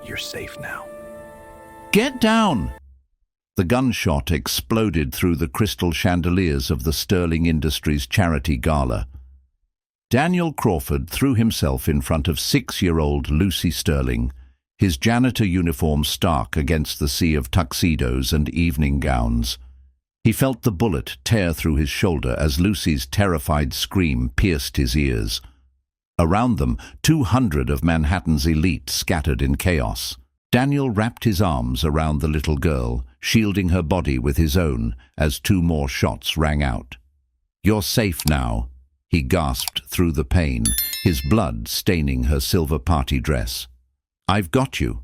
You're safe now. Get down! The gunshot exploded through the crystal chandeliers of the Sterling Industries charity gala. Daniel Crawford threw himself in front of 6-year-old Lucy Sterling, his janitor uniform stark against the sea of tuxedos and evening gowns. He felt the bullet tear through his shoulder as Lucy's terrified scream pierced his ears. Around them, 200 of Manhattan's elite scattered in chaos. Daniel wrapped his arms around the little girl, shielding her body with his own as 2 more shots rang out. "You're safe now," he gasped through the pain, his blood staining her silver party dress. "I've got you."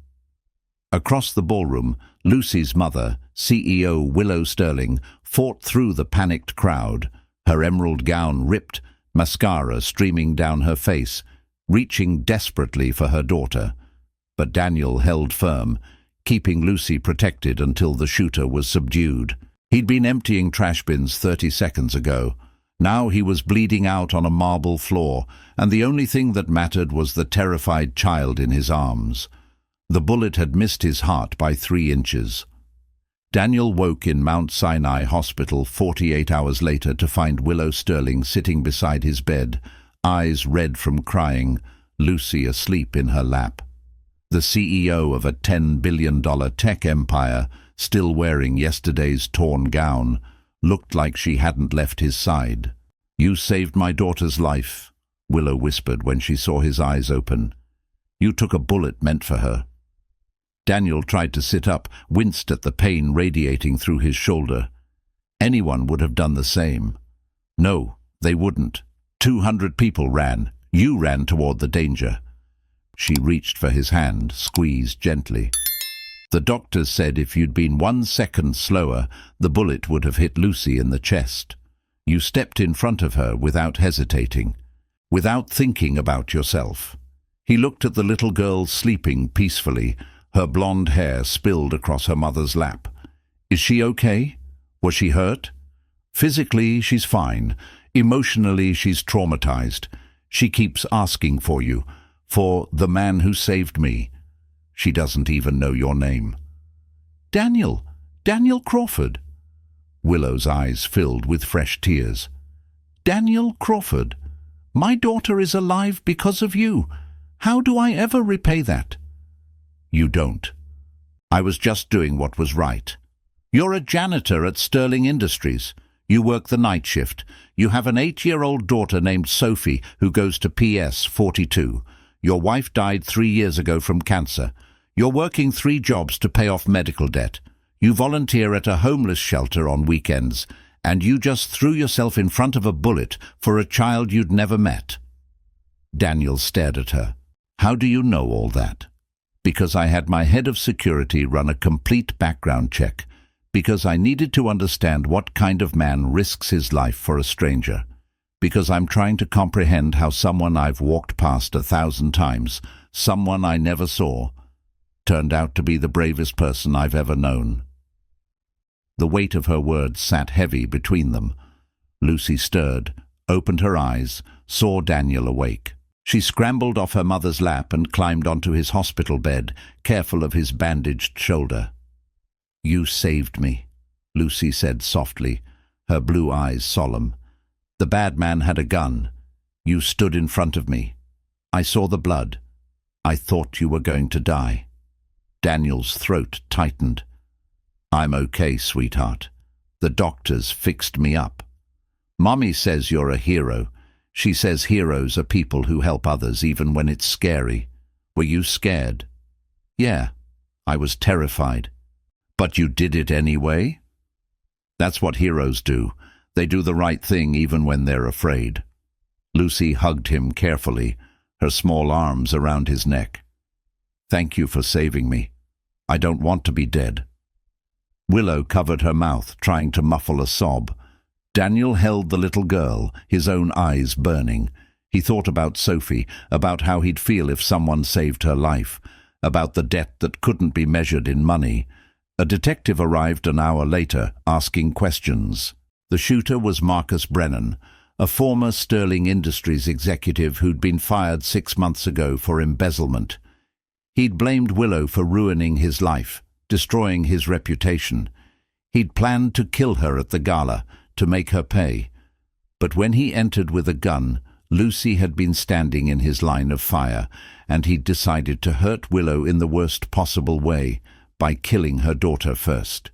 Across the ballroom, Lucy's mother, CEO Willow Sterling, fought through the panicked crowd, her emerald gown ripped, mascara streaming down her face, reaching desperately for her daughter. But Daniel held firm, keeping Lucy protected until the shooter was subdued. He'd been emptying trash bins 30 seconds ago. Now he was bleeding out on a marble floor, and the only thing that mattered was the terrified child in his arms. The bullet had missed his heart by 3 inches. Daniel woke in Mount Sinai Hospital 48 hours later to find Willow Sterling sitting beside his bed, eyes red from crying, Lucy asleep in her lap. The CEO of a $10 billion tech empire, still wearing yesterday's torn gown, looked like she hadn't left his side. "You saved my daughter's life," Willow whispered when she saw his eyes open. "You took a bullet meant for her." Daniel tried to sit up, winced at the pain radiating through his shoulder. Anyone would have done the same. No, they wouldn't. 200 people ran. You ran toward the danger. She reached for his hand, squeezed gently. "The doctors said if you'd been 1 second slower, the bullet would have hit Lucy in the chest. You stepped in front of her without hesitating, without thinking about yourself." He looked at the little girl sleeping peacefully, her blonde hair spilled across her mother's lap. "Is she okay? Was she hurt?" "Physically, she's fine. Emotionally, she's traumatized. She keeps asking for you, for the man who saved me. She doesn't even know your name." "Daniel Crawford." Willow's eyes filled with fresh tears. "Daniel Crawford, my daughter is alive because of you. How do I ever repay that?" "You don't. I was just doing what was right. You're a janitor at Sterling Industries. You work the night shift. You have an 8-year-old daughter named Sophie who goes to PS 42. Your wife died 3 years ago from cancer. You're working 3 jobs to pay off medical debt. You volunteer at a homeless shelter on weekends, and you just threw yourself in front of a bullet for a child you'd never met." Daniel stared at her. "How do you know all that?" "Because I had my head of security run a complete background check, because I needed to understand what kind of man risks his life for a stranger, because I'm trying to comprehend how someone I've walked past 1,000 times, someone I never saw, turned out to be the bravest person I've ever known." The weight of her words sat heavy between them. Lucy stirred, opened her eyes, saw Daniel awake. She scrambled off her mother's lap and climbed onto his hospital bed, careful of his bandaged shoulder. "You saved me," Lucy said softly, her blue eyes solemn. "The bad man had a gun. You stood in front of me. I saw the blood. I thought you were going to die." Daniel's throat tightened. "I'm okay, sweetheart. The doctors fixed me up. Mommy says you're a hero. She says heroes are people who help others even when it's scary. Were you scared?" "Yeah, I was terrified." "But you did it anyway?" "That's what heroes do. They do the right thing even when they're afraid." Lucy hugged him carefully, her small arms around his neck. "Thank you for saving me. I don't want to be dead." Willow covered her mouth, trying to muffle a sob. Daniel held the little girl, his own eyes burning. He thought about Sophie, about how he'd feel if someone saved her life, about the debt that couldn't be measured in money. A detective arrived an hour later, asking questions. The shooter was Marcus Brennan, a former Sterling Industries executive who'd been fired 6 months ago for embezzlement. He'd blamed Willow for ruining his life, destroying his reputation. He'd planned to kill her at the gala, to make her pay. But when he entered with a gun, Lucy had been standing in his line of fire, and he'd decided to hurt Willow in the worst possible way, by killing her daughter first.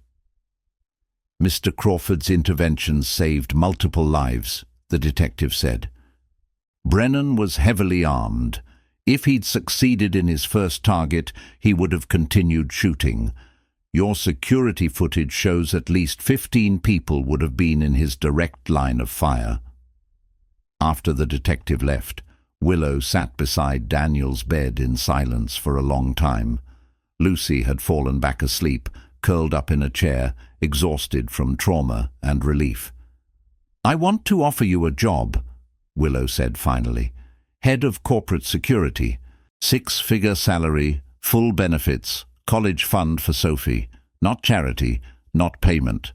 Mr. Crawford's intervention saved multiple lives, the detective said. Brennan was heavily armed. If he'd succeeded in his first target, he would have continued shooting. Your security footage shows at least 15 people would have been in his direct line of fire. After the detective left, Willow sat beside Daniel's bed in silence for a long time. Lucy had fallen back asleep, curled up in a chair, exhausted from trauma and relief. "I want to offer you a job," Willow said finally. "Head of corporate security, 6-figure salary, full benefits, college fund for Sophie. Not charity, not payment,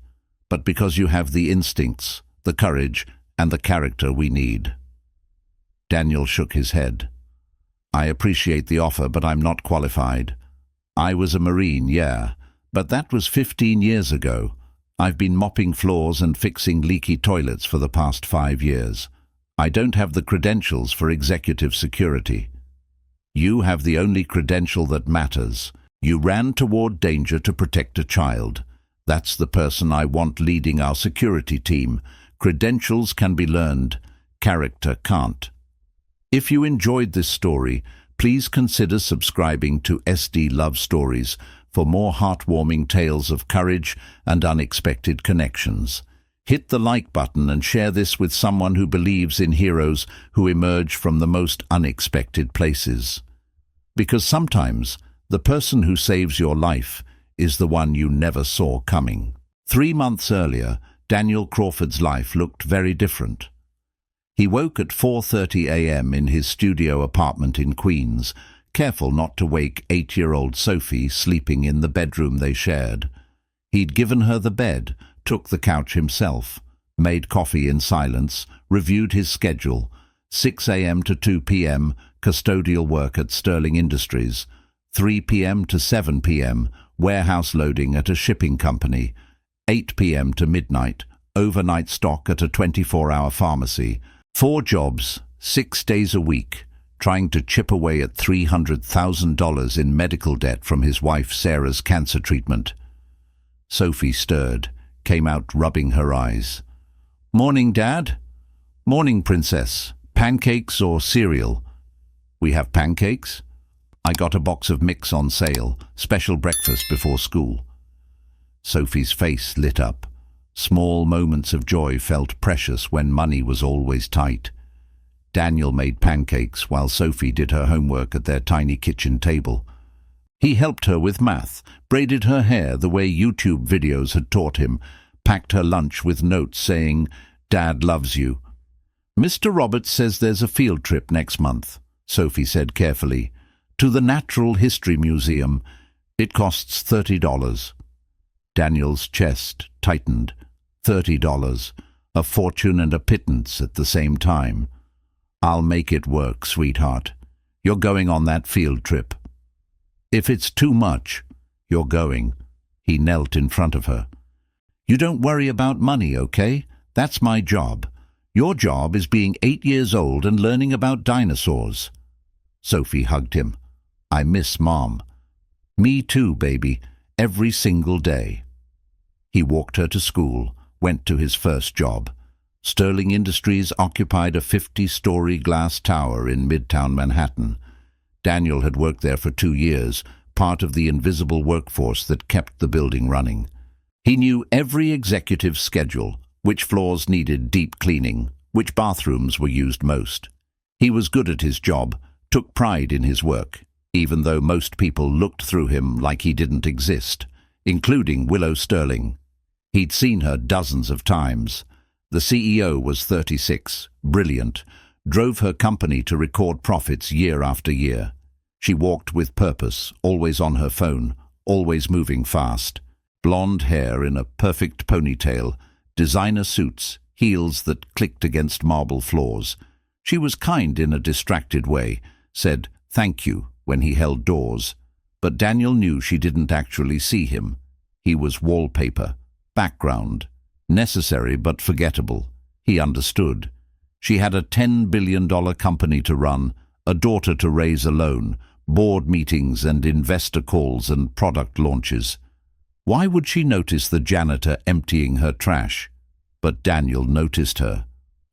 but because you have the instincts, the courage, and the character we need." Daniel shook his head. "I appreciate the offer, but I'm not qualified. I was a Marine, yeah, but that was 15 years ago. I've been mopping floors and fixing leaky toilets for the past 5 years. I don't have the credentials for executive security." "You have the only credential that matters. You ran toward danger to protect a child. That's the person I want leading our security team. Credentials can be learned, character can't." If you enjoyed this story, please consider subscribing to SD Love Stories for more heartwarming tales of courage and unexpected connections. Hit the like button and share this with someone who believes in heroes who emerge from the most unexpected places. Because sometimes the person who saves your life is the one you never saw coming. 3 months earlier, Daniel Crawford's life looked very different. He woke at 4:30 a.m. in his studio apartment in Queens, careful not to wake 8-year-old Sophie sleeping in the bedroom they shared. He'd given her the bed, took the couch himself, made coffee in silence, reviewed his schedule. 6 a.m. to 2 p.m. custodial work at Sterling Industries, 3 p.m. to 7 p.m. warehouse loading at a shipping company, 8 p.m. to midnight overnight stock at a 24-hour pharmacy. 4 jobs, 6 days a week, trying to chip away at $300,000 in medical debt from his wife Sarah's cancer treatment. Sophie stirred, came out rubbing her eyes. "Morning, Dad." "Morning, Princess. Pancakes or cereal?" "We have pancakes." "I got a box of mix on sale, special breakfast before school." Sophie's face lit up. Small moments of joy felt precious when money was always tight. Daniel made pancakes while Sophie did her homework at their tiny kitchen table. He helped her with math, braided her hair the way YouTube videos had taught him, packed her lunch with notes saying, "Dad loves you." "Mr. Roberts says there's a field trip next month," Sophie said carefully, "to the Natural History Museum. It costs $30. Daniel's chest tightened. $30, a fortune and a pittance at the same time. "I'll make it work, sweetheart. You're going on that field trip." "If it's too much, you're going." He knelt in front of her. "You don't worry about money, okay? That's my job. Your job is being 8 years old and learning about dinosaurs." Sophie hugged him. "I miss Mom." "Me too, baby. Every single day." He walked her to school, went to his first job. Sterling Industries occupied a 50-story glass tower in Midtown Manhattan. Daniel had worked there for 2 years, part of the invisible workforce that kept the building running. He knew every executive's schedule, which floors needed deep cleaning, which bathrooms were used most. He was good at his job, took pride in his work, even though most people looked through him like he didn't exist, including Willow Sterling. He'd seen her dozens of times. The CEO was 36, brilliant, drove her company to record profits year after year. She walked with purpose, always on her phone, always moving fast. Blonde hair in a perfect ponytail, designer suits, heels that clicked against marble floors. She was kind in a distracted way, said thank you when he held doors, but Daniel knew she didn't actually see him. He was wallpaper, background, necessary but forgettable. He understood. She had a $10 billion company to run, a daughter to raise alone, board meetings and investor calls and product launches. Why would she notice the janitor emptying her trash? But Daniel noticed her.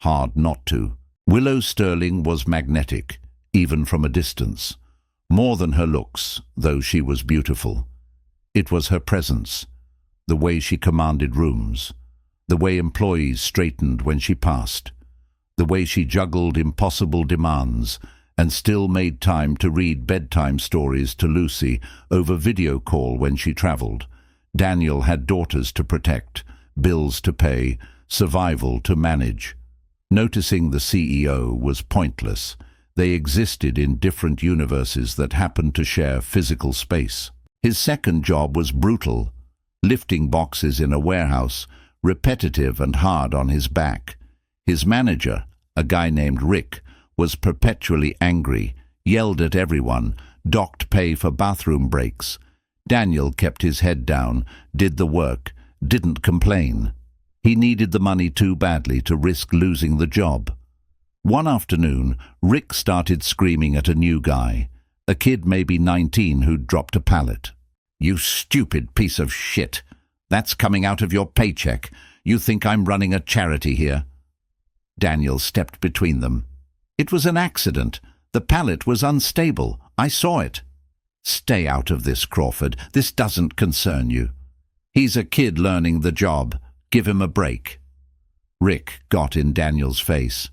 Hard not to. Willow Sterling was magnetic, even from a distance. More than her looks, though she was beautiful. It was her presence, the way she commanded rooms, the way employees straightened when she passed, the way she juggled impossible demands and still made time to read bedtime stories to Lucy over video call when she traveled. Daniel had daughters to protect, bills to pay, survival to manage. Noticing the CEO was pointless. They existed in different universes that happened to share physical space. His second job was brutal, lifting boxes in a warehouse, repetitive and hard on his back. His manager, a guy named Rick, was perpetually angry, yelled at everyone, docked pay for bathroom breaks. Daniel kept his head down, did the work, didn't complain. He needed the money too badly to risk losing the job. One afternoon, Rick started screaming at a new guy, a kid maybe 19 who'd dropped a pallet. "You stupid piece of shit! That's coming out of your paycheck. You think I'm running a charity here?" Daniel stepped between them. "It was an accident. The pallet was unstable. I saw it." "Stay out of this, Crawford. This doesn't concern you. He's a kid learning the job. Give him a break." Rick got in Daniel's face.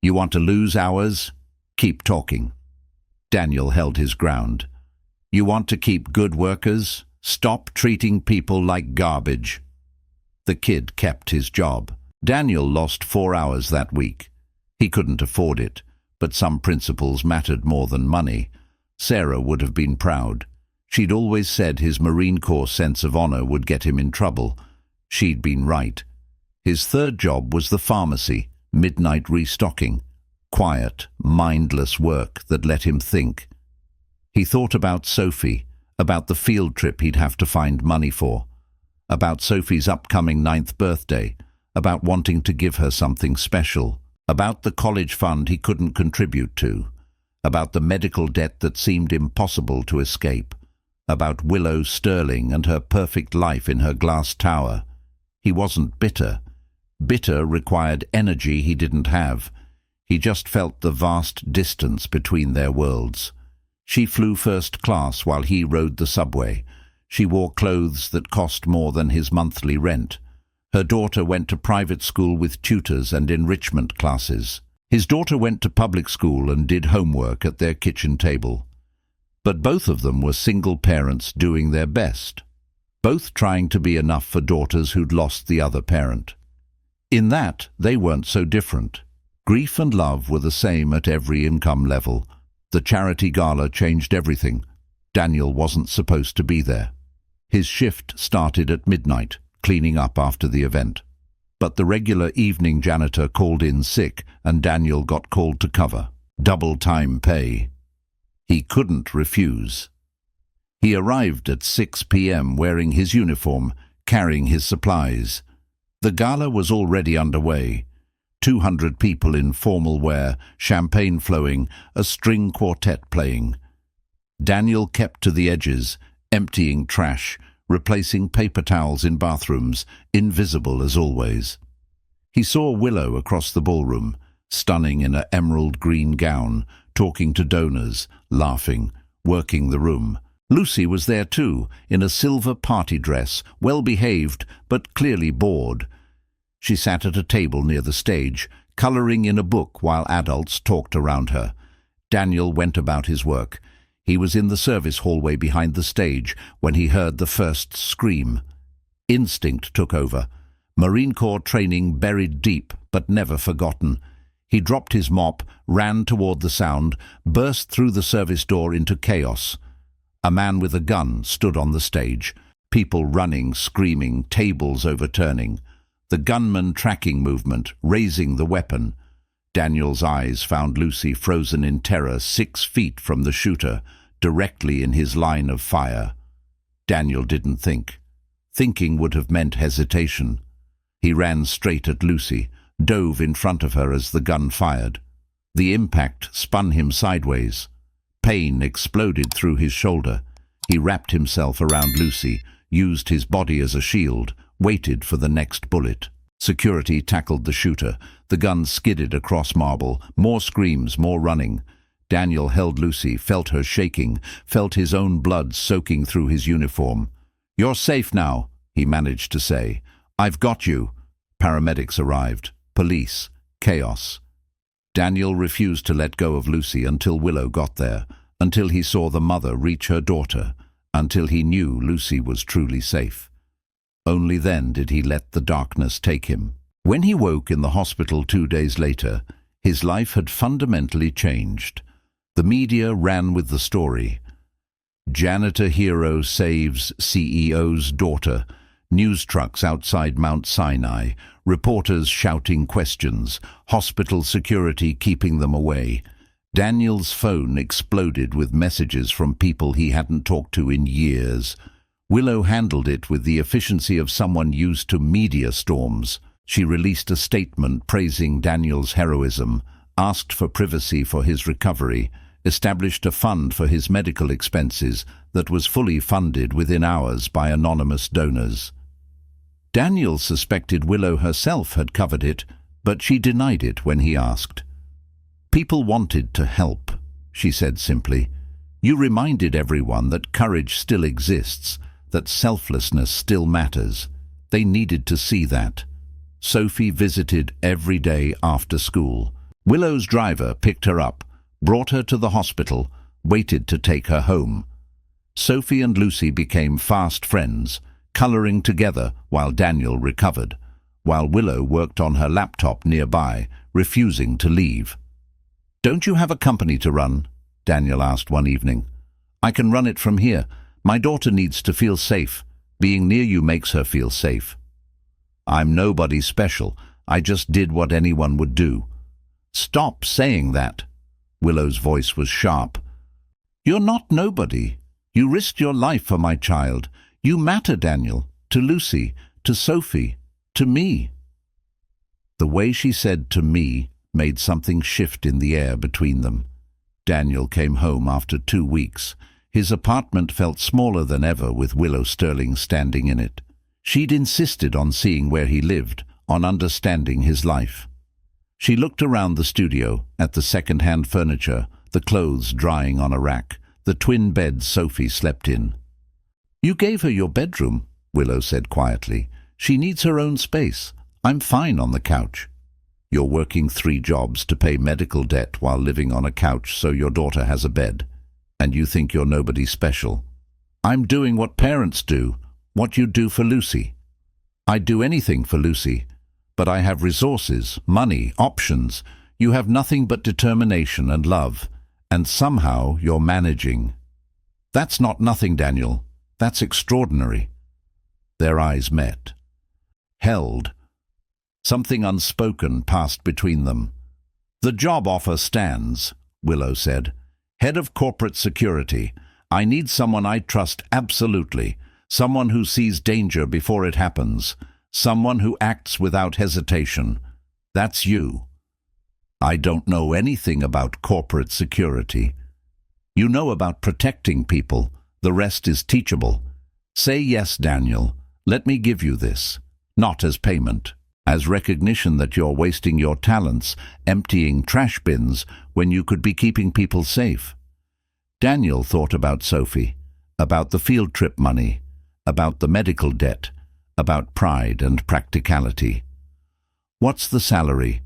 "You want to lose hours? Keep talking." Daniel held his ground. "You want to keep good workers? Stop treating people like garbage." The kid kept his job. Daniel lost 4 hours that week. He couldn't afford it, but some principles mattered more than money. Sarah would have been proud. She'd always said his Marine Corps sense of honor would get him in trouble. She'd been right. His third job was the pharmacy, midnight restocking. Quiet, mindless work that let him think. He thought about Sophie, about the field trip he'd have to find money for, about Sophie's upcoming 9th birthday, about wanting to give her something special, about the college fund he couldn't contribute to, about the medical debt that seemed impossible to escape, about Willow Sterling and her perfect life in her glass tower. He wasn't bitter. Bitter required energy he didn't have. He just felt the vast distance between their worlds. She flew first class while he rode the subway. She wore clothes that cost more than his monthly rent. Her daughter went to private school with tutors and enrichment classes. His daughter went to public school and did homework at their kitchen table. But both of them were single parents doing their best, both trying to be enough for daughters who'd lost the other parent. In that, they weren't so different. Grief and love were the same at every income level. The charity gala changed everything. Daniel wasn't supposed to be there. His shift started at midnight, cleaning up after the event. But the regular evening janitor called in sick and Daniel got called to cover. Double time pay. He couldn't refuse. He arrived at 6 p.m. wearing his uniform, carrying his supplies. The gala was already underway. 200 people in formal wear, champagne flowing, a string quartet playing. Daniel kept to the edges, emptying trash, replacing paper towels in bathrooms, invisible as always. He saw Willow across the ballroom, stunning in an emerald green gown, talking to donors, laughing, working the room. Lucy was there too, in a silver party dress, well-behaved but clearly bored. She sat at a table near the stage, colouring in a book while adults talked around her. Daniel went about his work. He was in the service hallway behind the stage when he heard the first scream. Instinct took over. Marine Corps training buried deep, but never forgotten. He dropped his mop, ran toward the sound, burst through the service door into chaos. A man with a gun stood on the stage. People running, screaming, tables overturning. The gunman tracking movement, raising the weapon. Daniel's eyes found Lucy frozen in terror 6 feet from the shooter, directly in his line of fire. Daniel didn't think. Thinking would have meant hesitation. He ran straight at Lucy, dove in front of her as the gun fired. The impact spun him sideways. Pain exploded through his shoulder. He wrapped himself around Lucy, used his body as a shield, waited for the next bullet. Security tackled the shooter. The gun skidded across marble. More screams, more running. Daniel held Lucy, felt her shaking, felt his own blood soaking through his uniform. "You're safe now," he managed to say. "I've got you." Paramedics arrived. Police. Chaos. Daniel refused to let go of Lucy until Willow got there, until he saw the mother reach her daughter, until he knew Lucy was truly safe. Only then did he let the darkness take him. When he woke in the hospital 2 days later, his life had fundamentally changed. The media ran with the story. Janitor hero saves CEO's daughter. News trucks outside Mount Sinai. Reporters shouting questions. Hospital security keeping them away. Daniel's phone exploded with messages from people he hadn't talked to in years. Willow handled it with the efficiency of someone used to media storms. She released a statement praising Daniel's heroism, asked for privacy for his recovery, established a fund for his medical expenses that was fully funded within hours by anonymous donors. Daniel suspected Willow herself had covered it, but she denied it when he asked. "People wanted to help," she said simply. "You reminded everyone that courage still exists, that selflessness still matters. They needed to see that." Sophie visited every day after school. Willow's driver picked her up, brought her to the hospital, waited to take her home. Sophie and Lucy became fast friends, coloring together while Daniel recovered, while Willow worked on her laptop nearby, refusing to leave. "Don't you have a company to run?" Daniel asked one evening. "I can run it from here. My daughter needs to feel safe. Being near you makes her feel safe." "I'm nobody special. I just did what anyone would do." "Stop saying that." Willow's voice was sharp. "You're not nobody. You risked your life for my child. You matter, Daniel, to Lucy, to Sophie, to me." The way she said "to me" made something shift in the air between them. Daniel came home after 2 weeks. His apartment felt smaller than ever with Willow Sterling standing in it. She'd insisted on seeing where he lived, on understanding his life. She looked around the studio, at the second-hand furniture, the clothes drying on a rack, the twin beds Sophie slept in. "You gave her your bedroom," Willow said quietly. "She needs her own space. I'm fine on the couch." "You're working 3 jobs to pay medical debt while living on a couch so your daughter has a bed. And you think you're nobody special." "I'm doing what parents do, what you do for Lucy." "I'd do anything for Lucy. But I have resources, money, options. You have nothing but determination and love. And somehow you're managing." "That's not nothing, Daniel. That's extraordinary." Their eyes met. Held. Something unspoken passed between them. "The job offer stands," Willow said. "Head of corporate security. I need someone I trust absolutely. Someone who sees danger before it happens. Someone who acts without hesitation. That's you." "I don't know anything about corporate security." "You know about protecting people. The rest is teachable. Say yes, Daniel. Let me give you this. Not as payment. As recognition that you're wasting your talents, emptying trash bins, when you could be keeping people safe." Daniel thought about Sophie, about the field trip money, about the medical debt, about pride and practicality. "What's the salary?"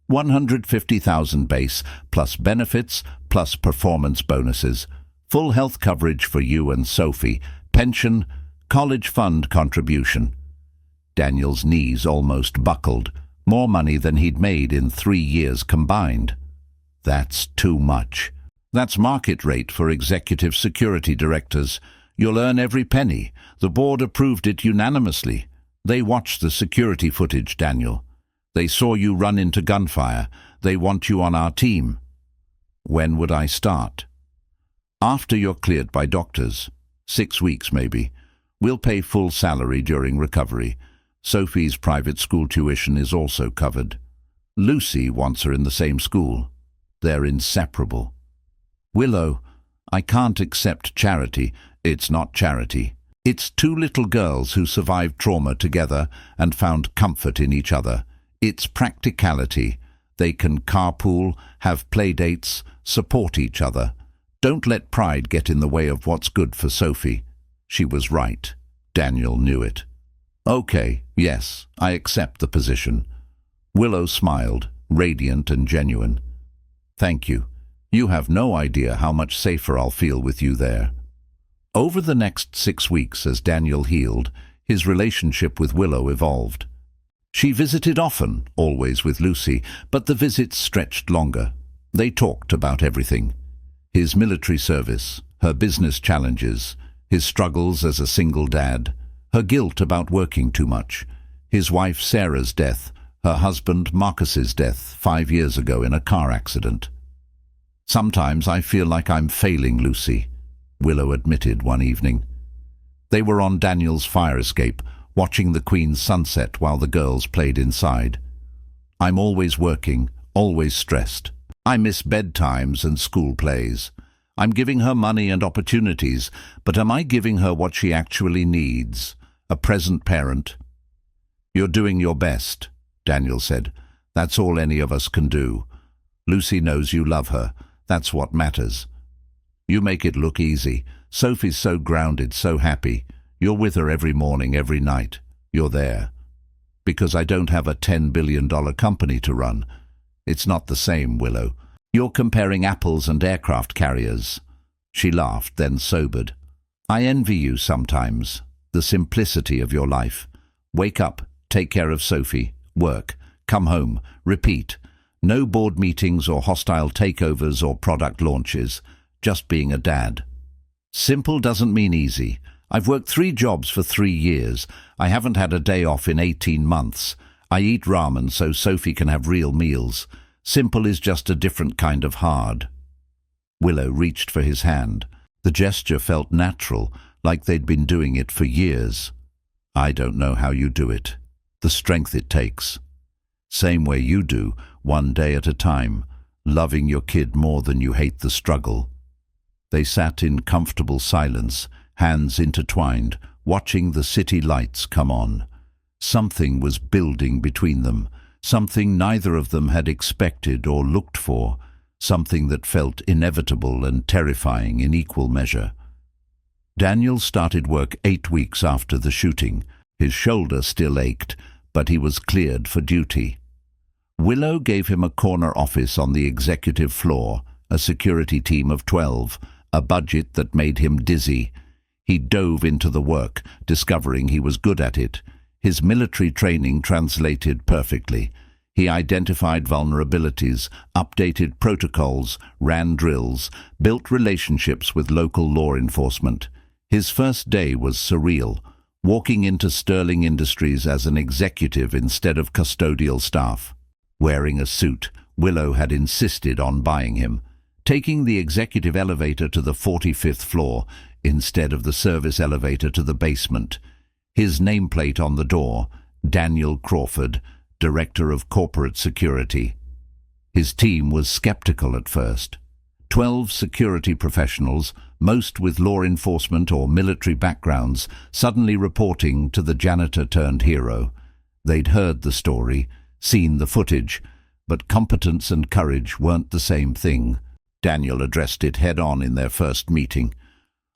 150,000 base, plus benefits, plus performance bonuses. Full health coverage for you and Sophie, pension, college fund contribution. Daniel's knees almost buckled. More money than he'd made in 3 years combined. That's too much. That's market rate for executive security directors. You'll earn every penny. The board approved it unanimously. They watched the security footage, Daniel. They saw you run into gunfire. They want you on our team. When would I start? After you're cleared by doctors. 6 weeks, maybe. We'll pay full salary during recovery. Sophie's private school tuition is also covered. Lucy wants her in the same school. They're inseparable. Willow, I can't accept charity. It's not charity. It's two little girls who survived trauma together and found comfort in each other. It's practicality. They can carpool, have play dates, support each other. Don't let pride get in the way of what's good for Sophie. She was right. Daniel knew it. Okay, yes, I accept the position. Willow smiled, radiant and genuine. Thank you. You have no idea how much safer I'll feel with you there. Over the next 6 weeks, as Daniel healed, his relationship with Willow evolved. She visited often, always with Lucy, but the visits stretched longer. They talked about everything. His military service, her business challenges, his struggles as a single dad, her guilt about working too much, his wife Sarah's death, her husband Marcus's death 5 years ago in a car accident. Sometimes I feel like I'm failing Lucy, Willow admitted one evening. They were on Daniel's fire escape, watching the Queen's sunset while the girls played inside. I'm always working, always stressed. I miss bedtimes and school plays. I'm giving her money and opportunities, but am I giving her what she actually needs? A present parent? You're doing your best, Daniel said. That's all any of us can do. Lucy knows you love her. That's what matters. You make it look easy. Sophie's so grounded, so happy. You're with her every morning, every night. You're there. Because I don't have a $10 billion company to run. It's not the same, Willow. You're comparing apples and aircraft carriers. She laughed, then sobered. I envy you sometimes. The simplicity of your life. Wake up, take care of Sophie, work, come home, repeat. No board meetings or hostile takeovers or product launches. Just being a dad. Simple doesn't mean easy. I've worked 3 jobs for 3 years. I haven't had a day off in 18 months. I eat ramen so Sophie can have real meals. Simple is just a different kind of hard. Willow reached for his hand. The gesture felt natural, like they'd been doing it for years. I don't know how you do it. The strength it takes. Same way you do, one day at a time, loving your kid more than you hate the struggle. They sat in comfortable silence, hands intertwined, watching the city lights come on. Something was building between them, something neither of them had expected or looked for, something that felt inevitable and terrifying in equal measure. Daniel started work 8 weeks after the shooting. His shoulder still ached, but he was cleared for duty. Willow gave him a corner office on the executive floor, a security team of 12, a budget that made him dizzy. He dove into the work, discovering he was good at it. His military training translated perfectly. He identified vulnerabilities, updated protocols, ran drills, built relationships with local law enforcement. His first day was surreal, walking into Sterling Industries as an executive instead of custodial staff. Wearing a suit, Willow had insisted on buying him, taking the executive elevator to the 45th floor instead of the service elevator to the basement. His nameplate on the door, Daniel Crawford, Director of Corporate Security. His team was skeptical at first. 12 security professionals, most with law enforcement or military backgrounds, suddenly reporting to the janitor-turned-hero. They'd heard the story, seen the footage, but competence and courage weren't the same thing. Daniel addressed it head-on in their first meeting.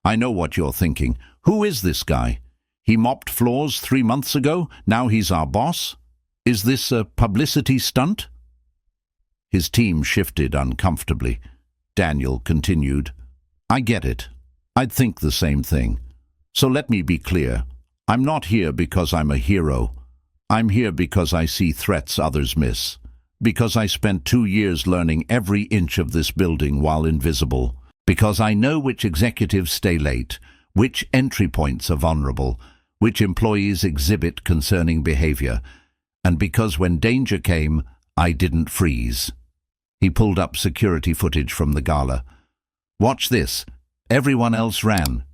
I know what you're thinking. Who is this guy? He mopped floors 3 months ago, now he's our boss? Is this a publicity stunt? His team shifted uncomfortably. Daniel continued, I get it. I'd think the same thing. So let me be clear. I'm not here because I'm a hero. I'm here because I see threats others miss. Because I spent 2 years learning every inch of this building while invisible. Because I know which executives stay late, which entry points are vulnerable, which employees exhibit concerning behavior, and because when danger came, I didn't freeze. He pulled up security footage from the gala. Watch this. Everyone else ran.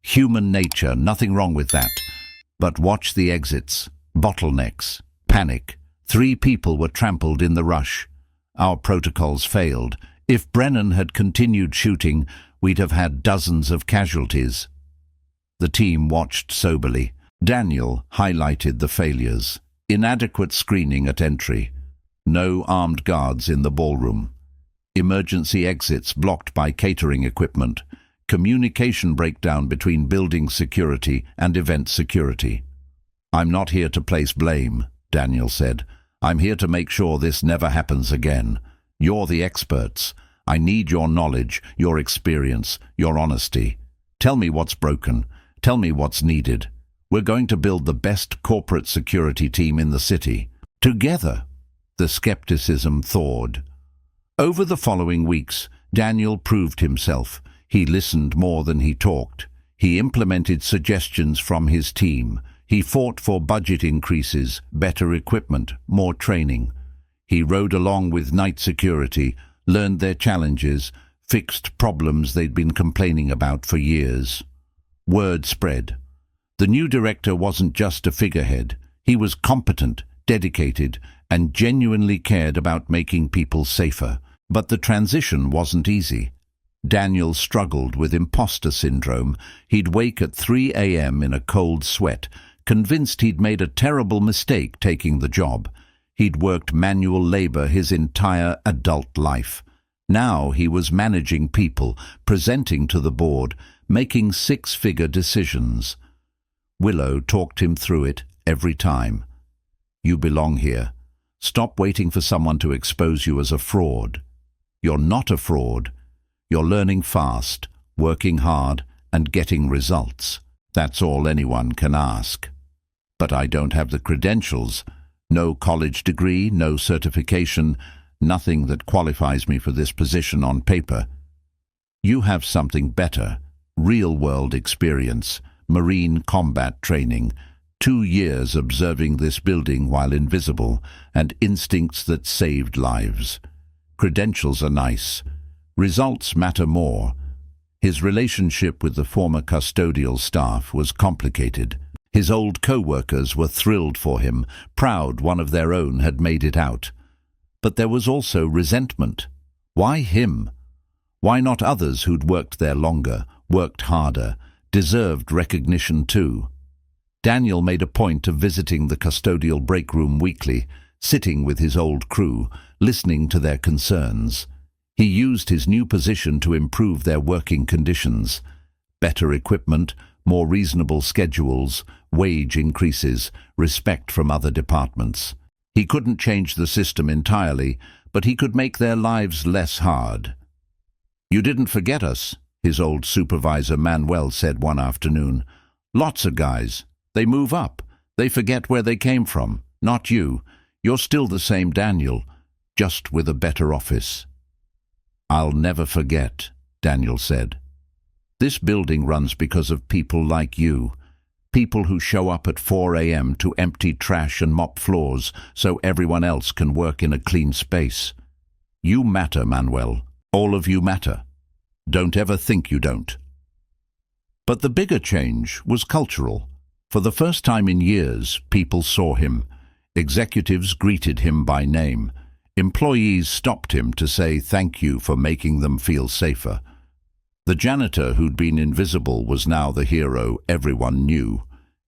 Human nature, nothing wrong with that. But watch the exits. Bottlenecks. Panic. 3 people were trampled in the rush. Our protocols failed. If Brennan had continued shooting, we'd have had dozens of casualties. The team watched soberly. Daniel highlighted the failures. Inadequate screening at entry. No armed guards in the ballroom. Emergency exits blocked by catering equipment. Communication breakdown between building security and event security. "I'm not here to place blame," Daniel said. "I'm here to make sure this never happens again. You're the experts. I need your knowledge, your experience, your honesty. Tell me what's broken. Tell me what's needed. We're going to build the best corporate security team in the city. Together." The skepticism thawed. Over the following weeks, Daniel proved himself. He listened more than he talked. He implemented suggestions from his team. He fought for budget increases, better equipment, more training. He rode along with night security, learned their challenges, fixed problems they'd been complaining about for years. Word spread. The new director wasn't just a figurehead. He was competent, dedicated, and genuinely cared about making people safer. But the transition wasn't easy. Daniel struggled with imposter syndrome. He'd wake at 3 a.m. in a cold sweat, convinced he'd made a terrible mistake taking the job. He'd worked manual labor his entire adult life. Now he was managing people, presenting to the board, making 6-figure decisions. Willow talked him through it every time. "You belong here. Stop waiting for someone to expose you as a fraud. You're not a fraud. You're learning fast, working hard, and getting results. That's all anyone can ask. But I don't have the credentials. No college degree, no certification, nothing that qualifies me for this position on paper. You have something better, real-world experience, Marine combat training, 2 years observing this building while invisible, and instincts that saved lives. Credentials are nice. Results matter more." His relationship with the former custodial staff was complicated. His old co-workers were thrilled for him, proud one of their own had made it out. But there was also resentment. Why him? Why not others who'd worked there longer, worked harder, deserved recognition too? Daniel made a point of visiting the custodial break room weekly, sitting with his old crew, listening to their concerns. He used his new position to improve their working conditions. Better equipment, more reasonable schedules, wage increases, respect from other departments. He couldn't change the system entirely, but he could make their lives less hard. "You didn't forget us," his old supervisor Manuel said one afternoon. "Lots of guys. They move up. They forget where they came from. Not you. You're still the same Daniel, just with a better office." "I'll never forget," Daniel said. "This building runs because of people like you. People who show up at 4 a.m. to empty trash and mop floors so everyone else can work in a clean space. You matter, Manuel. All of you matter. Don't ever think you don't." But the bigger change was cultural. For the first time in years, people saw him. Executives greeted him by name. Employees stopped him to say thank you for making them feel safer. The janitor who'd been invisible was now the hero everyone knew.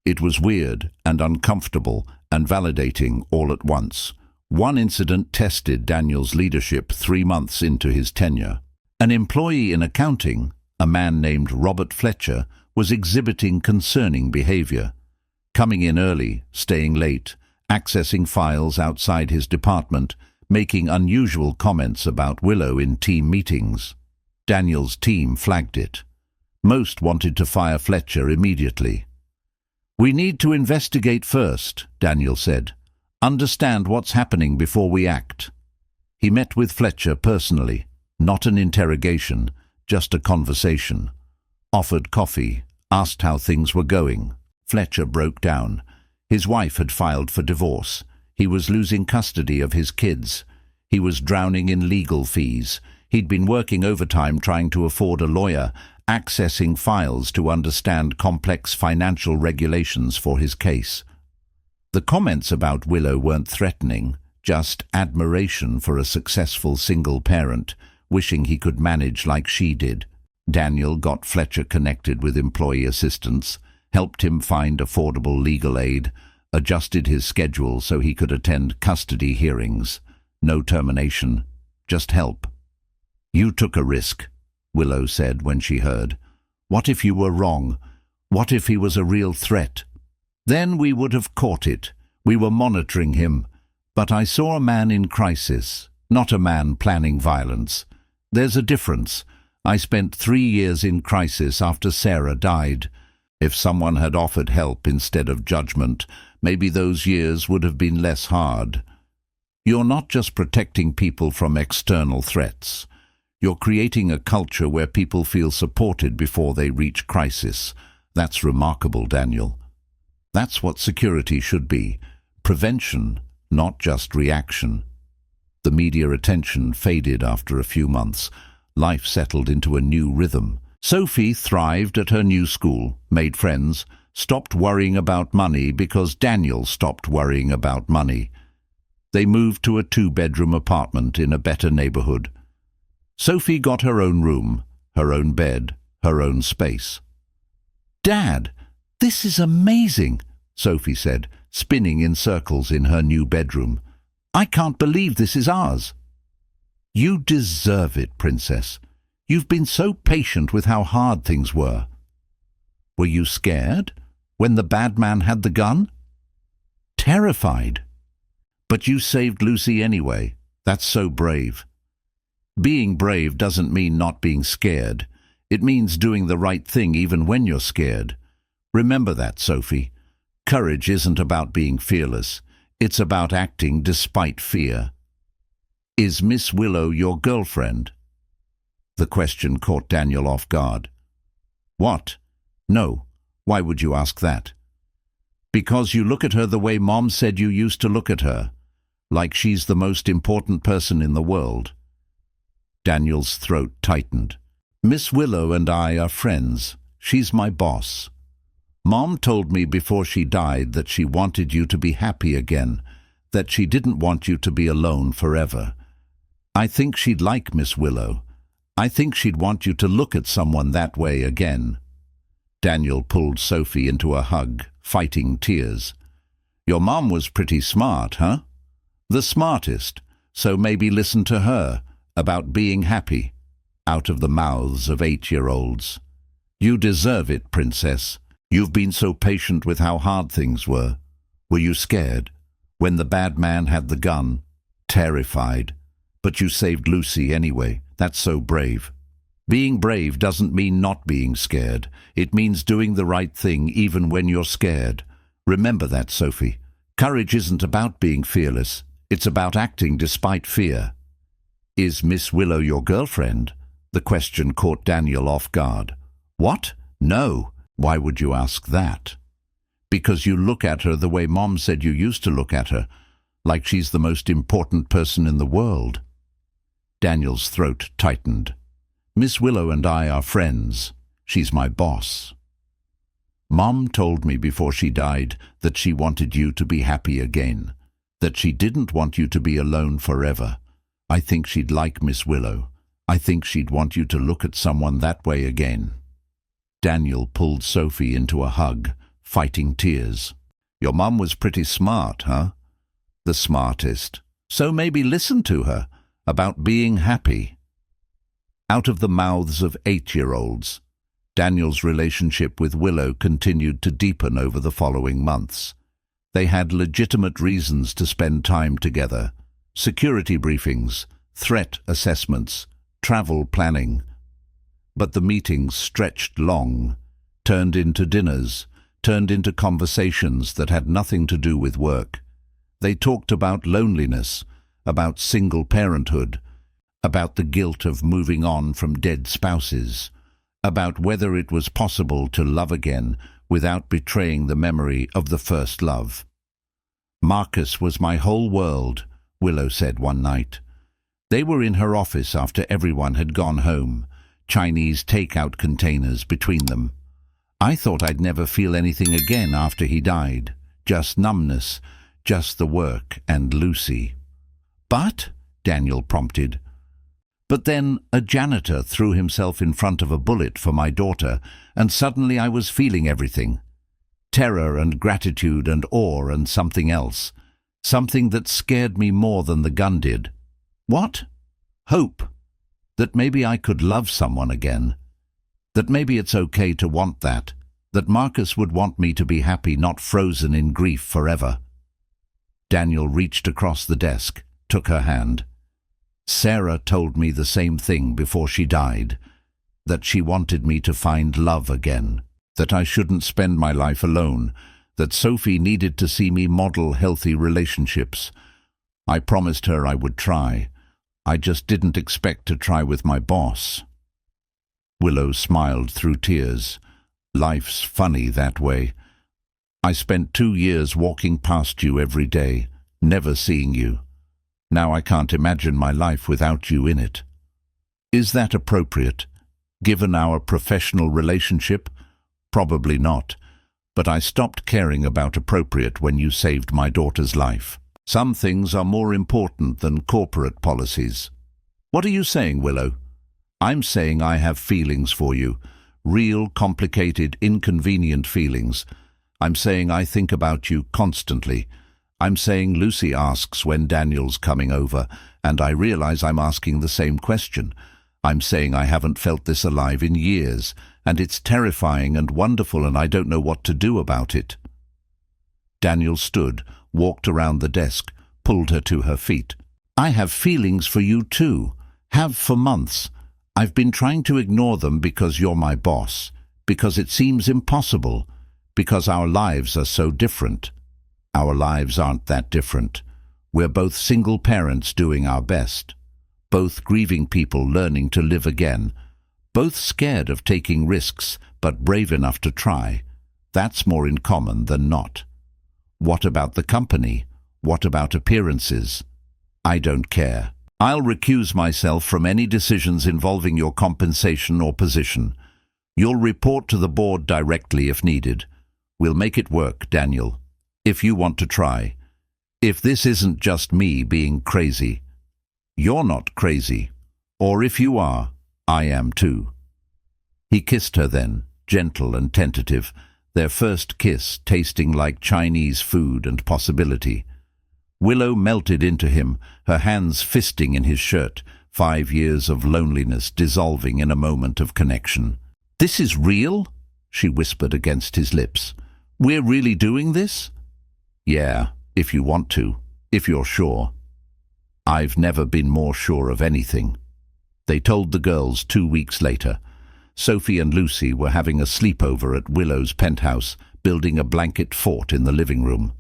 It was weird and uncomfortable and validating all at once. One incident tested Daniel's leadership 3 months into his tenure. An employee in accounting, a man named Robert Fletcher, was exhibiting concerning behavior. Coming in early, staying late, accessing files outside his department, making unusual comments about Willow in team meetings. Daniel's team flagged it. Most wanted to fire Fletcher immediately. "We need to investigate first," Daniel said. "Understand what's happening before we act." He met with Fletcher personally, not an interrogation, just a conversation. Offered coffee, asked how things were going. Fletcher broke down. His wife had filed for divorce. He was losing custody of his kids. He was drowning in legal fees. He'd been working overtime trying to afford a lawyer, accessing files to understand complex financial regulations for his case. The comments about Willow weren't threatening, just admiration for a successful single parent, wishing he could manage like she did. Daniel got Fletcher connected with employee assistance, helped him find affordable legal aid, adjusted his schedule so he could attend custody hearings. No termination, just help. "You took a risk," Willow said when she heard. "What if you were wrong? What if he was a real threat? Then we would have caught it. We were monitoring him. But I saw a man in crisis, not a man planning violence. There's a difference. I spent 3 years in crisis after Sarah died. If someone had offered help instead of judgment, maybe those years would have been less hard. You're not just protecting people from external threats. You're creating a culture where people feel supported before they reach crisis. That's remarkable, Daniel. That's what security should be. Prevention, not just reaction." The media attention faded after a few months. Life settled into a new rhythm. Sophie thrived at her new school, made friends, stopped worrying about money because Daniel stopped worrying about money. They moved to a 2-bedroom apartment in a better neighborhood. Sophie got her own room, her own bed, her own space. "Dad, this is amazing," Sophie said, spinning in circles in her new bedroom. "I can't believe this is ours." "You deserve it, Princess. You've been so patient with how hard things were." "Were you scared when the bad man had the gun?" "Terrified. But you saved Lucy anyway. That's so brave." "Being brave doesn't mean not being scared. It means doing the right thing even when you're scared. Remember that, Sophie. Courage isn't about being fearless. It's about acting despite fear." "Is Miss Willow your girlfriend?" The question caught Daniel off guard. "What? No. Why would you ask that?" "Because you look at her the way Mom said you used to look at her, like she's the most important person in the world." Daniel's throat tightened. "Miss Willow and I are friends. She's my boss. Mom told me before she died that she wanted you to be happy again, that she didn't want you to be alone forever. I think she'd like Miss Willow. I think she'd want you to look at someone that way again." Daniel pulled Sophie into a hug, fighting tears. "Your mom was pretty smart, huh? The smartest, so maybe listen to her about being happy, out of the mouths of 8-year-olds. You deserve it, Princess. You've been so patient with how hard things were. Were you scared when the bad man had the gun? Terrified. But you saved Lucy anyway. That's so brave. Being brave doesn't mean not being scared. It means doing the right thing even when you're scared. Remember that, Sophie. Courage isn't about being fearless. It's about acting despite fear." "Is Miss Willow your girlfriend?" The question caught Daniel off guard. "What? No. Why would you ask that?" "Because you look at her the way Mom said you used to look at her, like she's the most important person in the world." Daniel's throat tightened. "Miss Willow and I are friends. She's my boss. Mom told me before she died that she wanted you to be happy again, that she didn't want you to be alone forever. I think she'd like Miss Willow. I think she'd want you to look at someone that way again." Daniel pulled Sophie into a hug, fighting tears. "Your mum was pretty smart, huh? The smartest. So maybe listen to her about being happy." Out of the mouths of 8-year-olds, Daniel's relationship with Willow continued to deepen over the following months. They had legitimate reasons to spend time together: security briefings, threat assessments, travel planning. But the meetings stretched long, turned into dinners, turned into conversations that had nothing to do with work. They talked about loneliness, about single parenthood, about the guilt of moving on from dead spouses, about whether it was possible to love again without betraying the memory of the first love. "Marcus was my whole world," Willow said one night. They were in her office after everyone had gone home, Chinese takeout containers between them. I thought I'd never feel anything again after he died. Just numbness, just the work and Lucy. But, Daniel prompted. But then a janitor threw himself in front of a bullet for my daughter, and suddenly I was feeling everything. Terror and gratitude and awe and something else. Something that scared me more than the gun did. What? Hope. That maybe I could love someone again. That maybe it's okay to want that. That Marcus would want me to be happy, not frozen in grief forever. Daniel reached across the desk, took her hand. Sarah told me the same thing before she died. That she wanted me to find love again. That I shouldn't spend my life alone. That Sophie needed to see me model healthy relationships. I promised her I would try. I just didn't expect to try with my boss. Willow smiled through tears. Life's funny that way. I spent 2 years walking past you every day, never seeing you. Now I can't imagine my life without you in it. Is that appropriate, given our professional relationship? Probably not, but I stopped caring about appropriate when you saved my daughter's life. Some things are more important than corporate policies. What are you saying, Willow? I'm saying I have feelings for you. Real, complicated, inconvenient feelings. I'm saying I think about you constantly. I'm saying Lucy asks when Daniel's coming over, and I realize I'm asking the same question. I'm saying I haven't felt this alive in years, and it's terrifying and wonderful, and I don't know what to do about it. Daniel stood, walked around the desk, pulled her to her feet. I have feelings for you too. Have for months. I've been trying to ignore them because you're my boss, because it seems impossible, because our lives are so different. Our lives aren't that different. We're both single parents doing our best, both grieving people learning to live again, both scared of taking risks but brave enough to try. That's more in common than not. What about the company? What about appearances? I don't care. I'll recuse myself from any decisions involving your compensation or position. You'll report to the board directly if needed. We'll make it work, Daniel, if you want to try. If this isn't just me being crazy. You're not crazy. Or if you are, I am too. He kissed her then, gentle and tentative, their first kiss tasting like Chinese food and possibility. Willow melted into him, her hands fisting in his shirt, 5 years of loneliness dissolving in a moment of connection. This is real? She whispered against his lips. We're really doing this? Yeah, if you want to, if you're sure. I've never been more sure of anything. They told the girls 2 weeks later. Sophie and Lucy were having a sleepover at Willow's penthouse, building a blanket fort in the living room.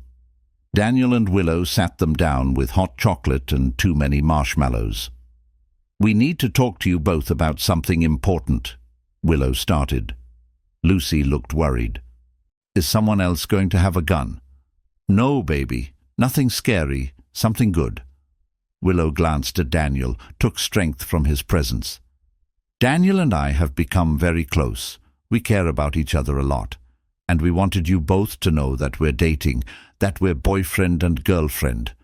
Daniel and Willow sat them down with hot chocolate and too many marshmallows. We need to talk to you both about something important, Willow started. Lucy looked worried. Is someone else going to have a gun? No, baby. Nothing scary. Something good. Willow glanced at Daniel, took strength from his presence. Daniel and I have become very close. We care about each other a lot. And we wanted you both to know that we're dating, that we're boyfriend and girlfriend.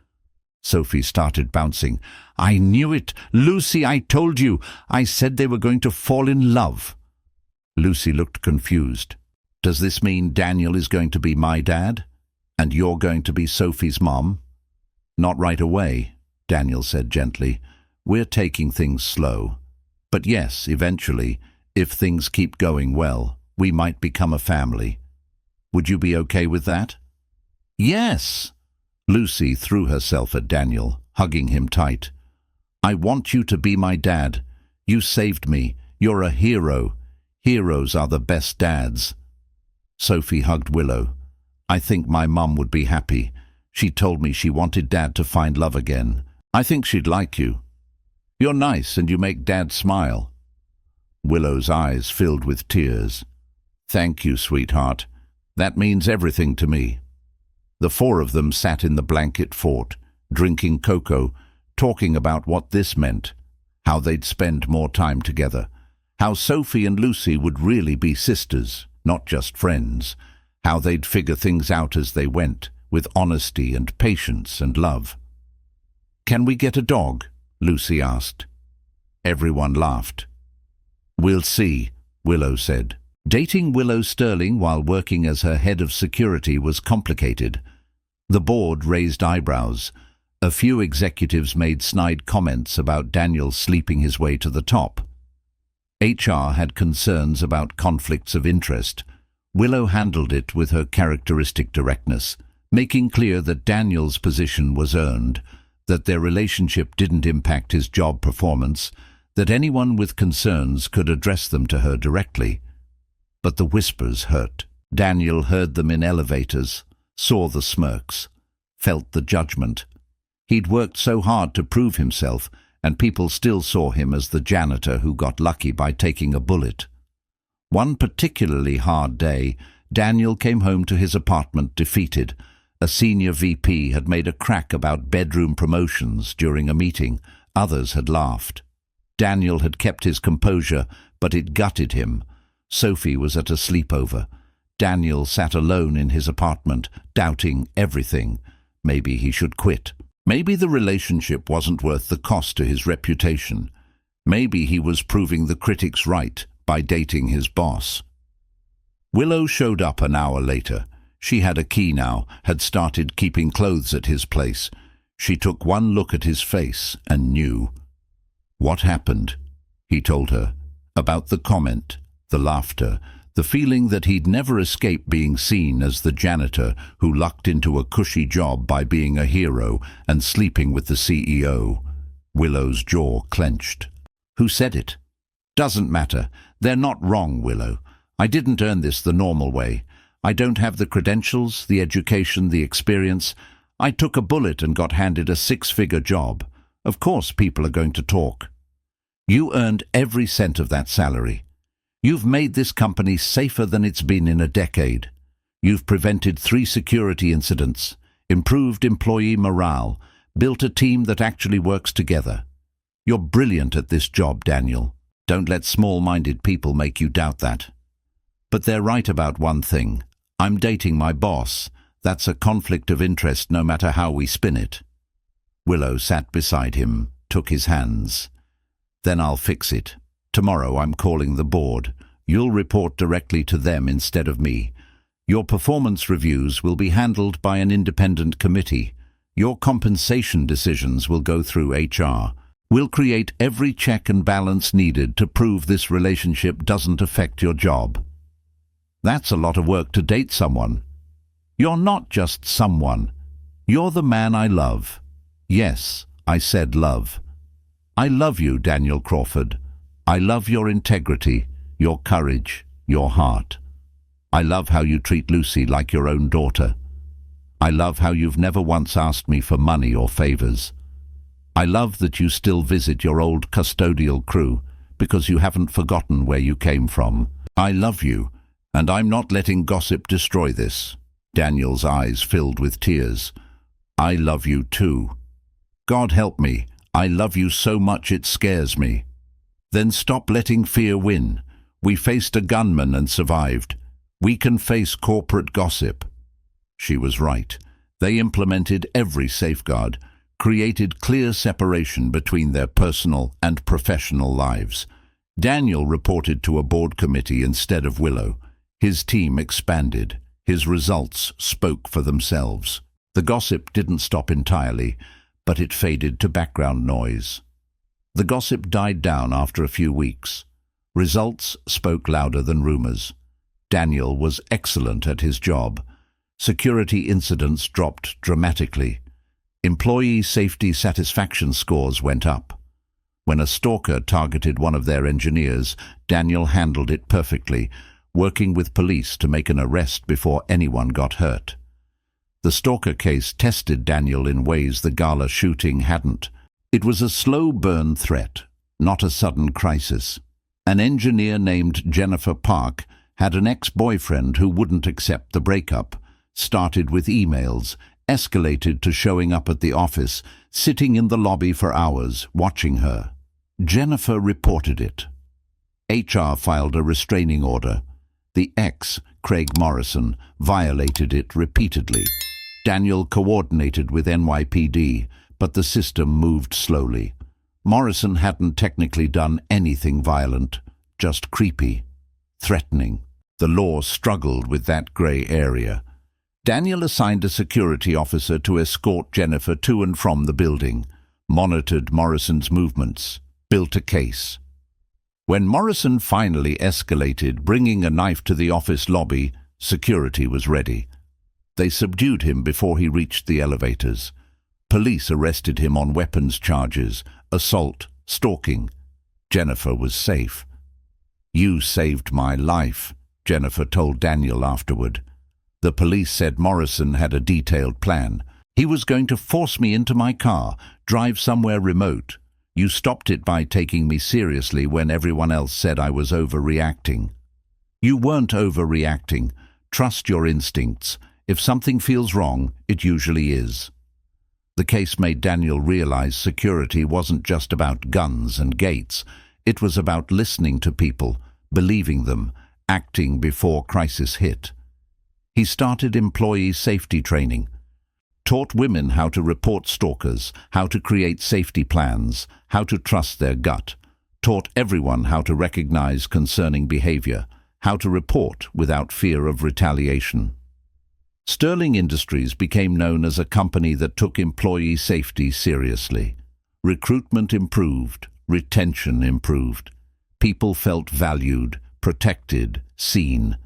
Sophie started bouncing. I knew it. Lucy, I told you. I said they were going to fall in love. Lucy looked confused. Does this mean Daniel is going to be my dad? And you're going to be Sophie's mom? Not right away, Daniel said gently. We're taking things slow. But yes, eventually, if things keep going well, we might become a family. Would you be okay with that? Yes. Lucy threw herself at Daniel, hugging him tight. I want you to be my dad. You saved me. You're a hero. Heroes are the best dads. Sophie hugged Willow. I think my mum would be happy. She told me she wanted Dad to find love again. I think she'd like you. You're nice and you make Dad smile. Willow's eyes filled with tears. Thank you, sweetheart. That means everything to me. The 4 of them sat in the blanket fort, drinking cocoa, talking about what this meant, how they'd spend more time together, How Sophie and Lucy would really be sisters, not just friends. How they'd figure things out as they went, with honesty and patience and love. "Can we get a dog?" Lucy asked. Everyone laughed. "We'll see," Willow said. Dating Willow Sterling while working as her head of security was complicated. The board raised eyebrows. A few executives made snide comments about Daniel sleeping his way to the top. HR had concerns about conflicts of interest. Willow handled it with her characteristic directness, making clear that Daniel's position was earned, that their relationship didn't impact his job performance, that anyone with concerns could address them to her directly. But the whispers hurt. Daniel heard them in elevators, saw the smirks, felt the judgment. He'd worked so hard to prove himself, and people still saw him as the janitor who got lucky by taking a bullet. One particularly hard day, Daniel came home to his apartment defeated. A senior VP had made a crack about bedroom promotions during a meeting. Others had laughed. Daniel had kept his composure, but it gutted him. Sophie was at a sleepover. Daniel sat alone in his apartment, doubting everything. Maybe he should quit. Maybe the relationship wasn't worth the cost to his reputation. Maybe he was proving the critics right by dating his boss. Willow showed up an hour later. She had a key now, had started keeping clothes at his place. She took one look at his face and knew. "What happened?" he told her. About the comment, the laughter, the feeling that he'd never escape being seen as the janitor who lucked into a cushy job by being a hero and sleeping with the CEO. Willow's jaw clenched. "Who said it?" "Doesn't matter. They're not wrong, Willow. I didn't earn this the normal way. I don't have the credentials, the education, the experience. I took a bullet and got handed a six-figure job. Of course people are going to talk. You earned every cent of that salary. You've made this company safer than it's been in a decade. You've prevented 3 security incidents, improved employee morale, built a team that actually works together. You're brilliant at this job, Daniel. Don't let small-minded people make you doubt that. But they're right about one thing. I'm dating my boss. That's a conflict of interest no matter how we spin it." Willow sat beside him, took his hands. "Then I'll fix it. Tomorrow I'm calling the board. You'll report directly to them instead of me. Your performance reviews will be handled by an independent committee. Your compensation decisions will go through HR. We'll create every check and balance needed to prove this relationship doesn't affect your job." That's a lot of work to date someone. You're not just someone. You're the man I love. Yes, I said love. I love you, Daniel Crawford. I love your integrity, your courage, your heart. I love how you treat Lucy like your own daughter. I love how you've never once asked me for money or favors. I love that you still visit your old custodial crew because you haven't forgotten where you came from. I love you, and I'm not letting gossip destroy this. Daniel's eyes filled with tears. I love you too. God help me, I love you so much it scares me. Then stop letting fear win. We faced a gunman and survived. We can face corporate gossip. She was right. They implemented every safeguard, created clear separation between their personal and professional lives. Daniel reported to a board committee instead of Willow. His team expanded. His results spoke for themselves. The gossip didn't stop entirely, but it faded to background noise. The gossip died down after a few weeks. Results spoke louder than rumors. Daniel was excellent at his job. Security incidents dropped dramatically. Employee safety satisfaction scores went up. When a stalker targeted one of their engineers, Daniel handled it perfectly, working with police to make an arrest before anyone got hurt. The stalker case tested Daniel in ways the gala shooting hadn't. It was a slow-burn threat, not a sudden crisis. An engineer named Jennifer Park had an ex-boyfriend who wouldn't accept the breakup, started with emails, escalated to showing up at the office, sitting in the lobby for hours, watching her. Jennifer reported it. HR filed a restraining order. The ex, Craig Morrison, violated it repeatedly. Daniel coordinated with NYPD, but the system moved slowly. Morrison hadn't technically done anything violent, just creepy, threatening. The law struggled with that grey area. Daniel assigned a security officer to escort Jennifer to and from the building, monitored Morrison's movements, built a case. When Morrison finally escalated, bringing a knife to the office lobby, security was ready. They subdued him before he reached the elevators. Police arrested him on weapons charges, assault, stalking. Jennifer was safe. "You saved my life," Jennifer told Daniel afterward. The police said Morrison had a detailed plan. "He was going to force me into my car, drive somewhere remote. You stopped it by taking me seriously when everyone else said I was overreacting." "You weren't overreacting. Trust your instincts. If something feels wrong, it usually is." The case made Daniel realize security wasn't just about guns and gates. It was about listening to people, believing them, acting before crisis hit. He started employee safety training, taught women how to report stalkers, how to create safety plans, how to trust their gut, taught everyone how to recognize concerning behavior, how to report without fear of retaliation. Sterling Industries became known as a company that took employee safety seriously. Recruitment improved, retention improved. People felt valued, protected, seen.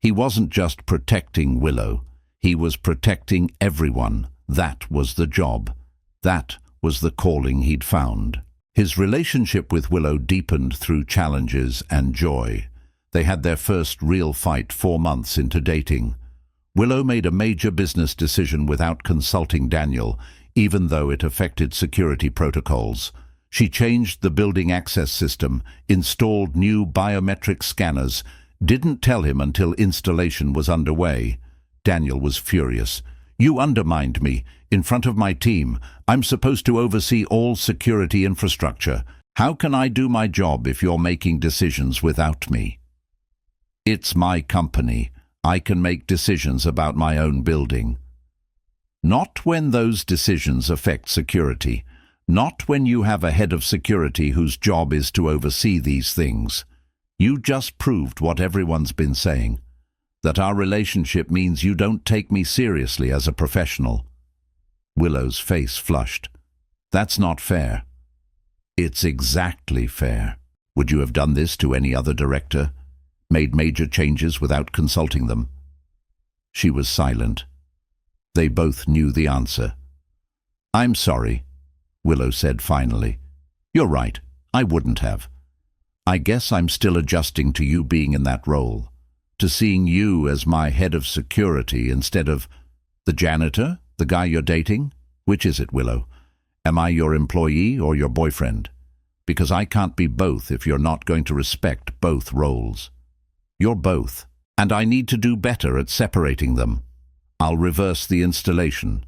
He wasn't just protecting Willow. He was protecting everyone. That was the job. That was the calling he'd found. His relationship with Willow deepened through challenges and joy. They had their first real fight 4 months into dating. Willow made a major business decision without consulting Daniel, even though it affected security protocols. She changed the building access system, installed new biometric scanners, didn't tell him until installation was underway. Daniel was furious. "You undermined me. In front of my team. I'm supposed to oversee all security infrastructure. How can I do my job if you're making decisions without me?" "It's my company. I can make decisions about my own building." Not when those decisions affect security. Not when you have a head of security whose job is to oversee these things. You just proved what everyone's been saying, that our relationship means you don't take me seriously as a professional. Willow's face flushed. "That's not fair." "It's exactly fair. Would you have done this to any other director? Made major changes without consulting them?" She was silent. They both knew the answer. "I'm sorry," Willow said finally. "You're right. I wouldn't have. I guess I'm still adjusting to you being in that role, to seeing you as my head of security instead of the janitor, the guy you're dating. Which is it, Willow? Am I your employee or your boyfriend? Because I can't be both if you're not going to respect both roles. You're both, and I need to do better at separating them. I'll reverse the installation.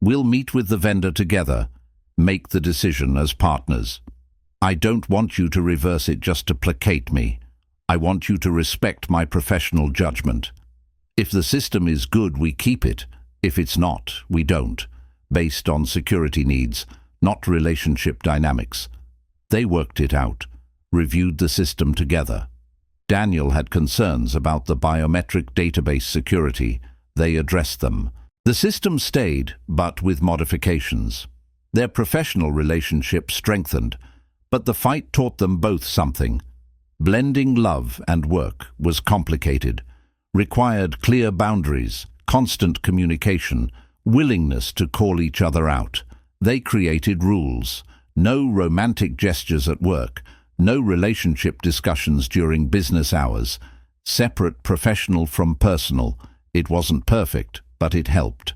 We'll meet with the vendor together, make the decision as partners. I don't want you to reverse it just to placate me. I want you to respect my professional judgment. If the system is good, we keep it. If it's not, we don't, based on security needs, not relationship dynamics." They worked it out, reviewed the system together. Daniel had concerns about the biometric database security. They addressed them. The system stayed, but with modifications. Their professional relationship strengthened, but the fight taught them both something. Blending love and work was complicated, required clear boundaries, constant communication, willingness to call each other out. They created rules. No romantic gestures at work, no relationship discussions during business hours. Separate professional from personal. It wasn't perfect, but it helped.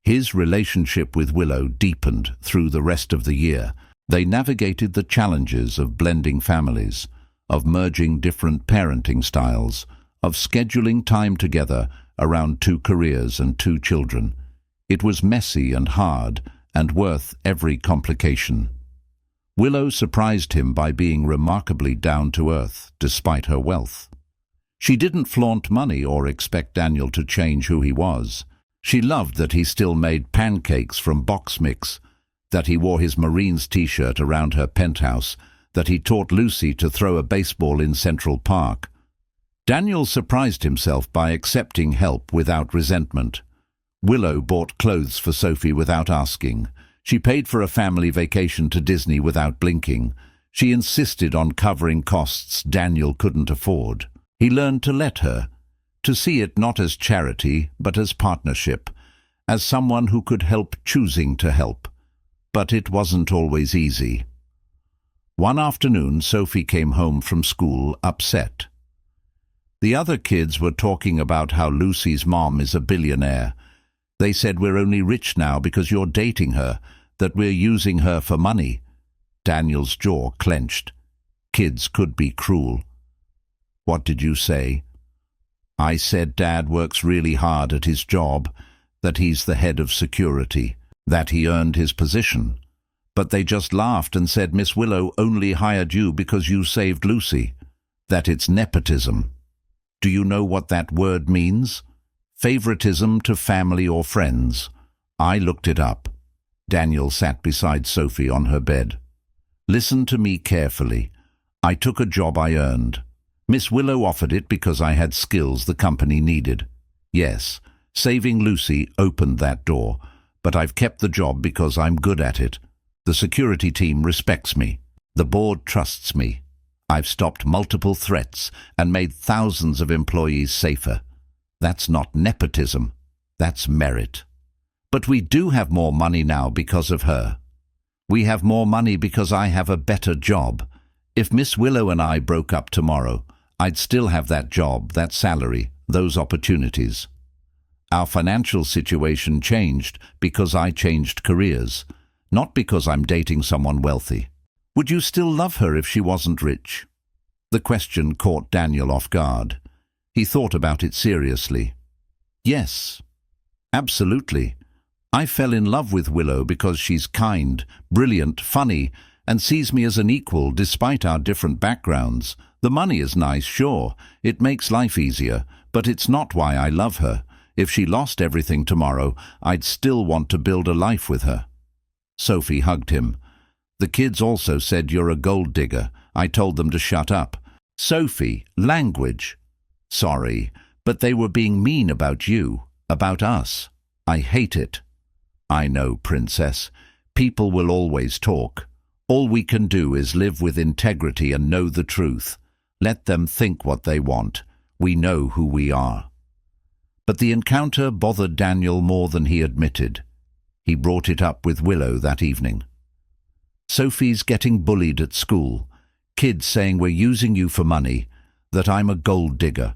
His relationship with Willow deepened through the rest of the year. They navigated the challenges of blending families, of merging different parenting styles, of scheduling time together around 2 careers and 2 children. It was messy and hard and worth every complication. Willow surprised him by being remarkably down-to-earth, despite her wealth. She didn't flaunt money or expect Daniel to change who he was. She loved that he still made pancakes from box mix, that he wore his Marines t-shirt around her penthouse, that he taught Lucy to throw a baseball in Central Park. Daniel surprised himself by accepting help without resentment. Willow bought clothes for Sophie without asking. She paid for a family vacation to Disney without blinking. She insisted on covering costs Daniel couldn't afford. He learned to let her, to see it not as charity but as partnership, as someone who could help choosing to help. But it wasn't always easy. One afternoon, Sophie came home from school upset. The other kids were talking about how Lucy's mom is a billionaire. They said we're only rich now because you're dating her, that we're using her for money. Daniel's jaw clenched. Kids could be cruel. What did you say? I said Dad works really hard at his job, that he's the head of security, that he earned his position. But they just laughed and said Miss Willow only hired you because you saved Lucy, that it's nepotism. Do you know what that word means? Favoritism to family or friends. I looked it up. Daniel sat beside Sophie on her bed. Listen to me carefully. I took a job I earned. Miss Willow offered it because I had skills the company needed. Yes, saving Lucy opened that door, but I've kept the job because I'm good at it. The security team respects me. The board trusts me. I've stopped multiple threats and made thousands of employees safer. That's not nepotism. That's merit. But we do have more money now because of her. We have more money because I have a better job. If Miss Willow and I broke up tomorrow, I'd still have that job, that salary, those opportunities. Our financial situation changed because I changed careers, not because I'm dating someone wealthy. Would you still love her if she wasn't rich? The question caught Daniel off guard. He thought about it seriously. Yes, absolutely. I fell in love with Willow because she's kind, brilliant, funny, and sees me as an equal despite our different backgrounds. The money is nice, sure. It makes life easier, but it's not why I love her. If she lost everything tomorrow, I'd still want to build a life with her. Sophie hugged him. The kids also said you're a gold digger. I told them to shut up. Sophie, language. Sorry, but they were being mean about you, about us. I hate it. I know, Princess. People will always talk. All we can do is live with integrity and know the truth. Let them think what they want. We know who we are. But the encounter bothered Daniel more than he admitted. He brought it up with Willow that evening. Sophie's getting bullied at school. Kids saying we're using you for money, that I'm a gold digger.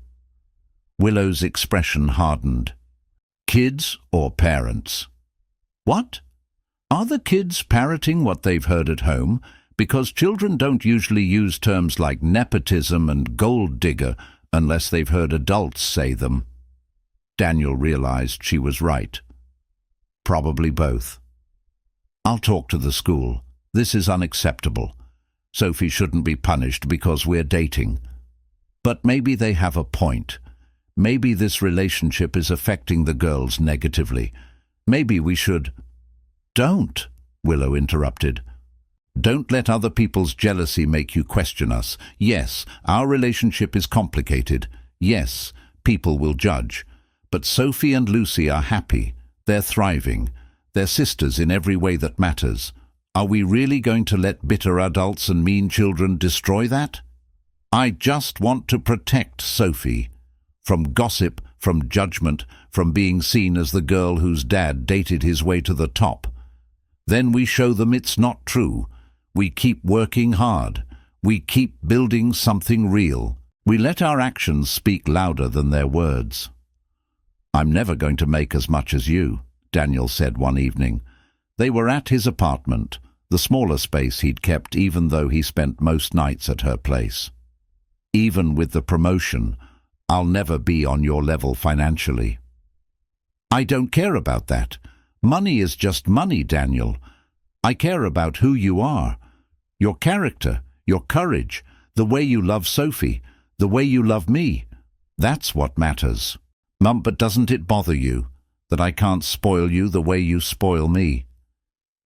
Willow's expression hardened. Kids or parents? What? Are the kids parroting what they've heard at home? Because children don't usually use terms like nepotism and gold digger unless they've heard adults say them. Daniel realized she was right. Probably both. I'll talk to the school. This is unacceptable. Sophie shouldn't be punished because we're dating. But maybe they have a point. Maybe this relationship is affecting the girls negatively. Maybe we should... Don't, Willow interrupted. Don't let other people's jealousy make you question us. Yes, our relationship is complicated. Yes, people will judge. But Sophie and Lucy are happy. They're thriving. They're sisters in every way that matters. Are we really going to let bitter adults and mean children destroy that? I just want to protect Sophie. From gossip, from judgment, from being seen as the girl whose dad dated his way to the top. Then we show them it's not true. We keep working hard. We keep building something real. We let our actions speak louder than their words. I'm never going to make as much as you, Daniel said one evening. They were at his apartment, the smaller space he'd kept even though he spent most nights at her place. Even with the promotion, I'll never be on your level financially. I don't care about that. Money is just money, Daniel. I care about who you are. Your character, your courage, the way you love Sophie, the way you love me. That's what matters. Mum, but doesn't it bother you that I can't spoil you the way you spoil me?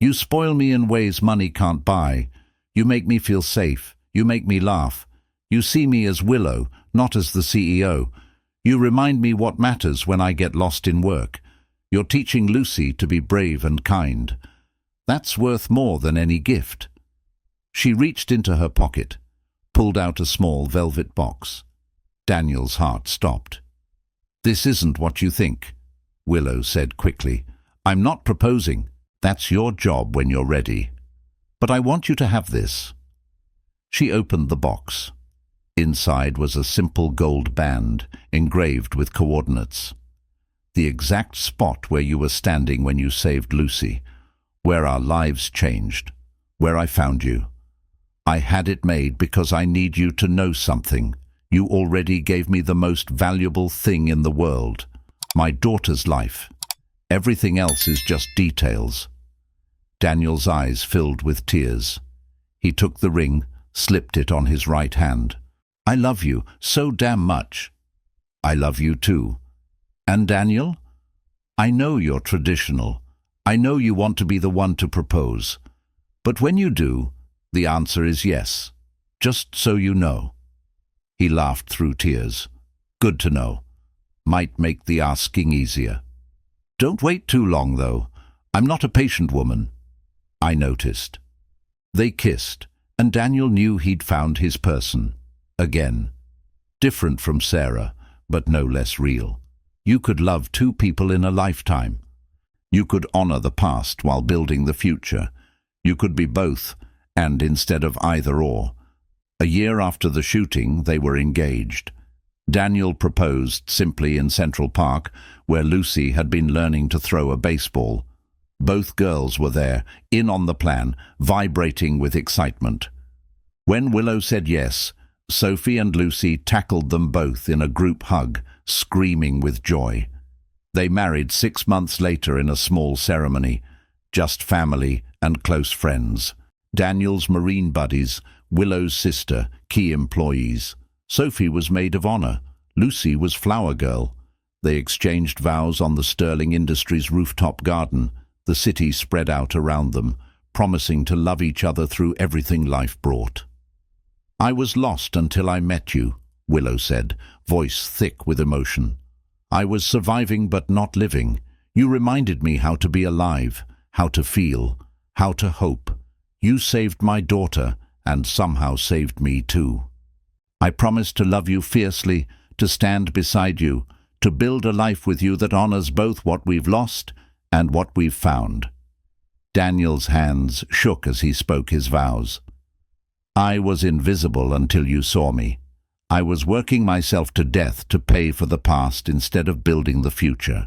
You spoil me in ways money can't buy. You make me feel safe. You make me laugh. You see me as Willow, not as the CEO. You remind me what matters when I get lost in work. You're teaching Lucy to be brave and kind. That's worth more than any gift. She reached into her pocket, pulled out a small velvet box. Daniel's heart stopped. This isn't what you think, Willow said quickly. I'm not proposing. That's your job when you're ready. But I want you to have this. She opened the box. Inside was a simple gold band engraved with coordinates. The exact spot where you were standing when you saved Lucy, where our lives changed, where I found you. I had it made because I need you to know something. You already gave me the most valuable thing in the world, my daughter's life. Everything else is just details. Daniel's eyes filled with tears. He took the ring, slipped it on his right hand. I love you so damn much. I love you too. And Daniel? I know you're traditional. I know you want to be the one to propose. But when you do, the answer is yes. Just so you know. He laughed through tears. Good to know. Might make the asking easier. Don't wait too long, though. I'm not a patient woman. I noticed. They kissed, and Daniel knew he'd found his person. Again. Different from Sarah, but no less real. You could love two people in a lifetime. You could honor the past while building the future. You could be both, and instead of either or. A year after the shooting, they were engaged. Daniel proposed simply in Central Park, where Lucy had been learning to throw a baseball. Both girls were there, in on the plan, vibrating with excitement. When Willow said yes, Sophie and Lucy tackled them both in a group hug, screaming with joy. They married 6 months later in a small ceremony, just family and close friends. Daniel's Marine buddies, Willow's sister, key employees. Sophie was maid of honor. Lucy was flower girl. They exchanged vows on the Sterling Industries rooftop garden. The city spread out around them, promising to love each other through everything life brought. I was lost until I met you, Willow said, voice thick with emotion. I was surviving but not living. You reminded me how to be alive, how to feel, how to hope. You saved my daughter and somehow saved me too. I promise to love you fiercely, to stand beside you, to build a life with you that honors both what we've lost and what we've found. Daniel's hands shook as he spoke his vows. I was invisible until you saw me. I was working myself to death to pay for the past instead of building the future.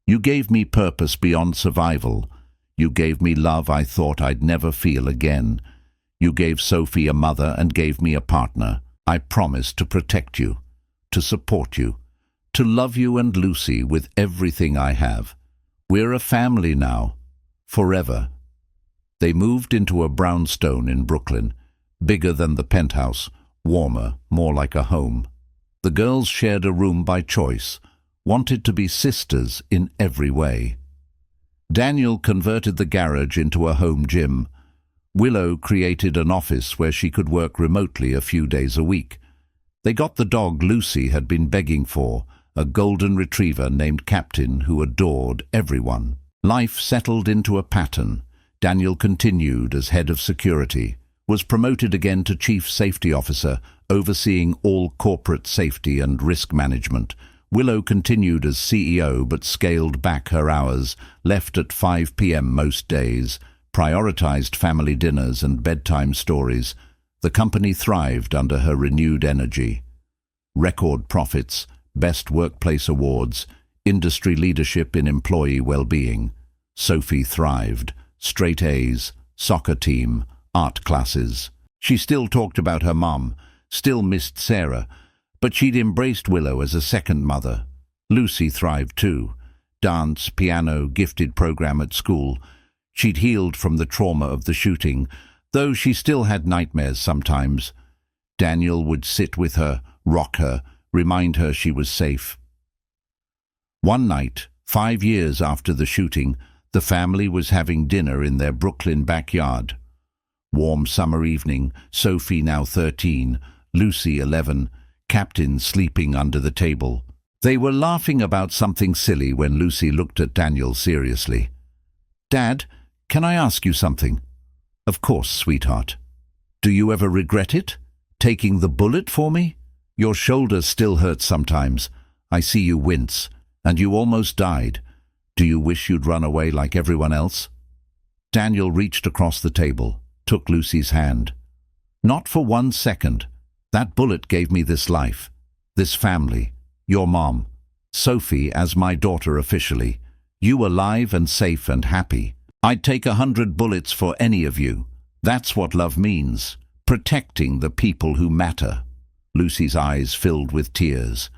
You gave me purpose beyond survival. You gave me love I thought I'd never feel again. You gave Sophie a mother and gave me a partner. I promised to protect you, to support you, to love you and Lucy with everything I have. We're a family now, forever. They moved into a brownstone in Brooklyn, bigger than the penthouse, warmer, more like a home. The girls shared a room by choice, wanted to be sisters in every way. Daniel converted the garage into a home gym. Willow created an office where she could work remotely a few days a week. They got the dog Lucy had been begging for, a golden retriever named Captain who adored everyone. Life settled into a pattern. Daniel continued as head of security, was promoted again to chief safety officer, overseeing all corporate safety and risk management. Willow continued as CEO but scaled back her hours, left at 5 p.m. most days, prioritized family dinners and bedtime stories. The company thrived under her renewed energy. Record profits, best workplace awards, industry leadership in employee well-being. Sophie thrived, straight A's, soccer team, art classes. She still talked about her mum, still missed Sarah, but she'd embraced Willow as a second mother. Lucy thrived too. Dance, piano, gifted program at school. She'd healed from the trauma of the shooting, though she still had nightmares sometimes. Daniel would sit with her, rock her, remind her she was safe. One night, 5 years after the shooting, the family was having dinner in their Brooklyn backyard. Warm summer evening, Sophie now 13, Lucy 11, Captain sleeping under the table. They were laughing about something silly when Lucy looked at Daniel seriously. "Dad, can I ask you something?" "Of course, sweetheart." "Do you ever regret it? Taking the bullet for me? Your shoulder still hurts sometimes. I see you wince, and you almost died. Do you wish you'd run away like everyone else?" Daniel reached across the table, took Lucy's hand. "Not for 1 second. That bullet gave me this life, this family, your mom, Sophie as my daughter officially, you alive and safe and happy. I'd take 100 bullets for any of you. That's what love means, protecting the people who matter." Lucy's eyes filled with tears.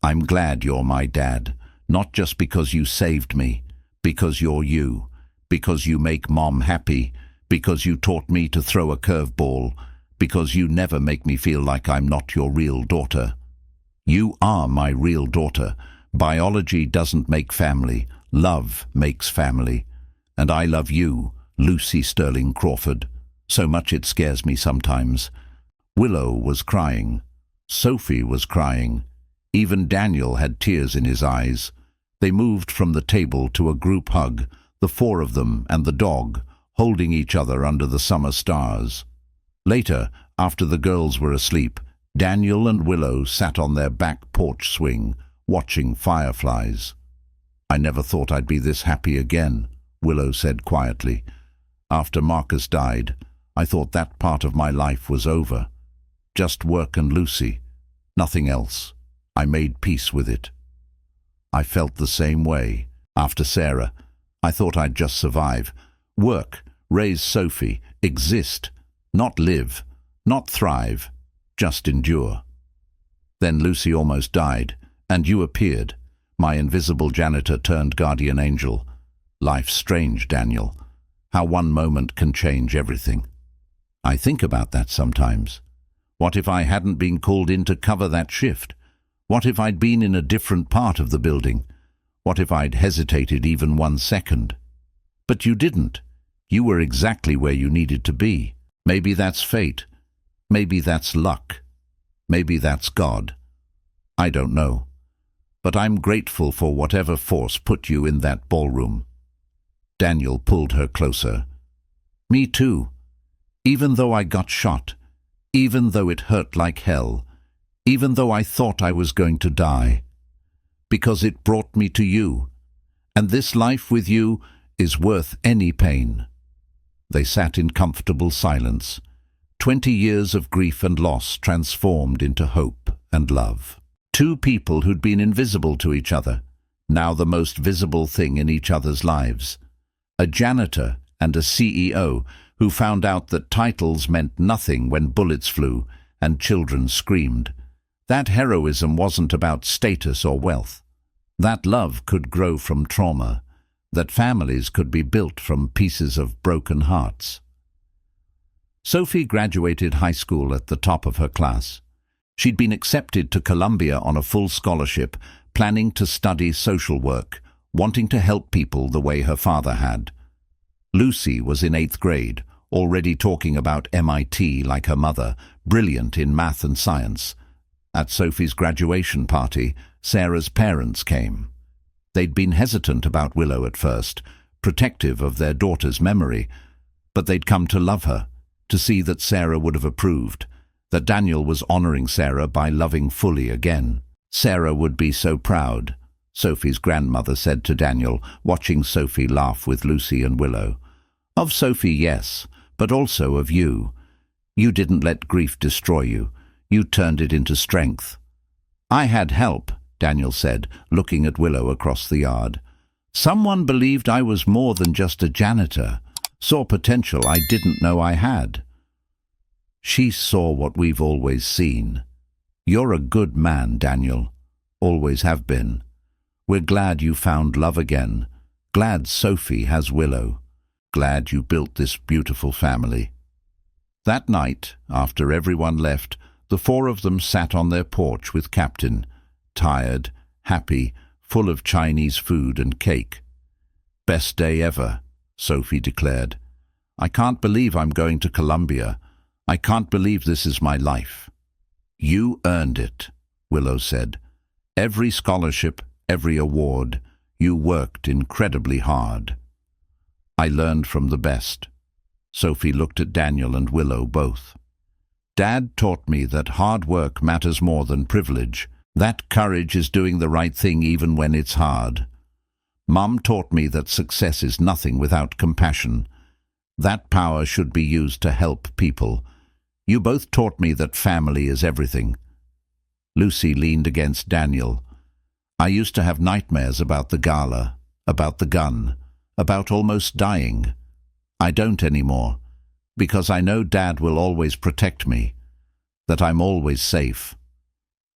"I'm glad you're my dad, not just because you saved me, because you're you, because you make Mom happy, because you taught me to throw a curveball, because you never make me feel like I'm not your real daughter. You are my real daughter. Biology doesn't make family, love makes family. And I love you, Lucy Sterling Crawford, so much it scares me sometimes." Willow was crying. Sophie was crying. Even Daniel had tears in his eyes. They moved from the table to a group hug, the 4 of them and the dog, holding each other under the summer stars. Later, after the girls were asleep, Daniel and Willow sat on their back porch swing, watching fireflies. "I never thought I'd be this happy again," Willow said quietly. "After Marcus died, I thought that part of my life was over. Just work and Lucy, nothing else. I made peace with it." I felt the same way. After Sarah, I thought I'd just survive. Work, raise Sophie, exist, not live, not thrive, just endure. Then Lucy almost died, and you appeared, my invisible janitor turned guardian angel. Life's strange, Daniel. How one moment can change everything. I think about that sometimes. What if I hadn't been called in to cover that shift? What if I'd been in a different part of the building? What if I'd hesitated even 1 second? But you didn't. You were exactly where you needed to be. Maybe that's fate. Maybe that's luck. Maybe that's God. I don't know. But I'm grateful for whatever force put you in that ballroom. Daniel pulled her closer. Me too. Even though I got shot, even though it hurt like hell, even though I thought I was going to die, because it brought me to you, and this life with you is worth any pain. They sat in comfortable silence. 20 years of grief and loss transformed into hope and love. 2 people who'd been invisible to each other, now the most visible thing in each other's lives. A janitor and a CEO who found out that titles meant nothing when bullets flew and children screamed. That heroism wasn't about status or wealth. That love could grow from trauma. That families could be built from pieces of broken hearts. Sophie graduated high school at the top of her class. She'd been accepted to Columbia on a full scholarship, planning to study social work, wanting to help people the way her father had. Lucy was in 8th grade, already talking about MIT like her mother, brilliant in math and science. At Sophie's graduation party, Sarah's parents came. They'd been hesitant about Willow at first, protective of their daughter's memory, but they'd come to love her, to see that Sarah would have approved, that Daniel was honoring Sarah by loving fully again. Sarah would be so proud, Sophie's grandmother said to Daniel, watching Sophie laugh with Lucy and Willow. Of Sophie, yes, but also of you. You didn't let grief destroy you. You turned it into strength. I had help, Daniel said, looking at Willow across the yard. Someone believed I was more than just a janitor, saw potential I didn't know I had. She saw what we've always seen. You're a good man, Daniel. Always have been. We're glad you found love again. Glad Sophie has Willow. Glad you built this beautiful family. That night, after everyone left, the four of them sat on their porch with Captain, tired, happy, full of Chinese food and cake. "Best day ever," Sophie declared. "I can't believe I'm going to Columbia. I can't believe this is my life." "You earned it," Willow said. "Every scholarship, every award. You worked incredibly hard." "I learned from the best." Sophie looked at Daniel and Willow both. "Dad taught me that hard work matters more than privilege. That courage is doing the right thing even when it's hard. Mum taught me that success is nothing without compassion. That power should be used to help people. You both taught me that family is everything." Lucy leaned against Daniel. "I used to have nightmares about the gala, about the gun, about almost dying. I don't anymore, because I know Dad will always protect me, that I'm always safe."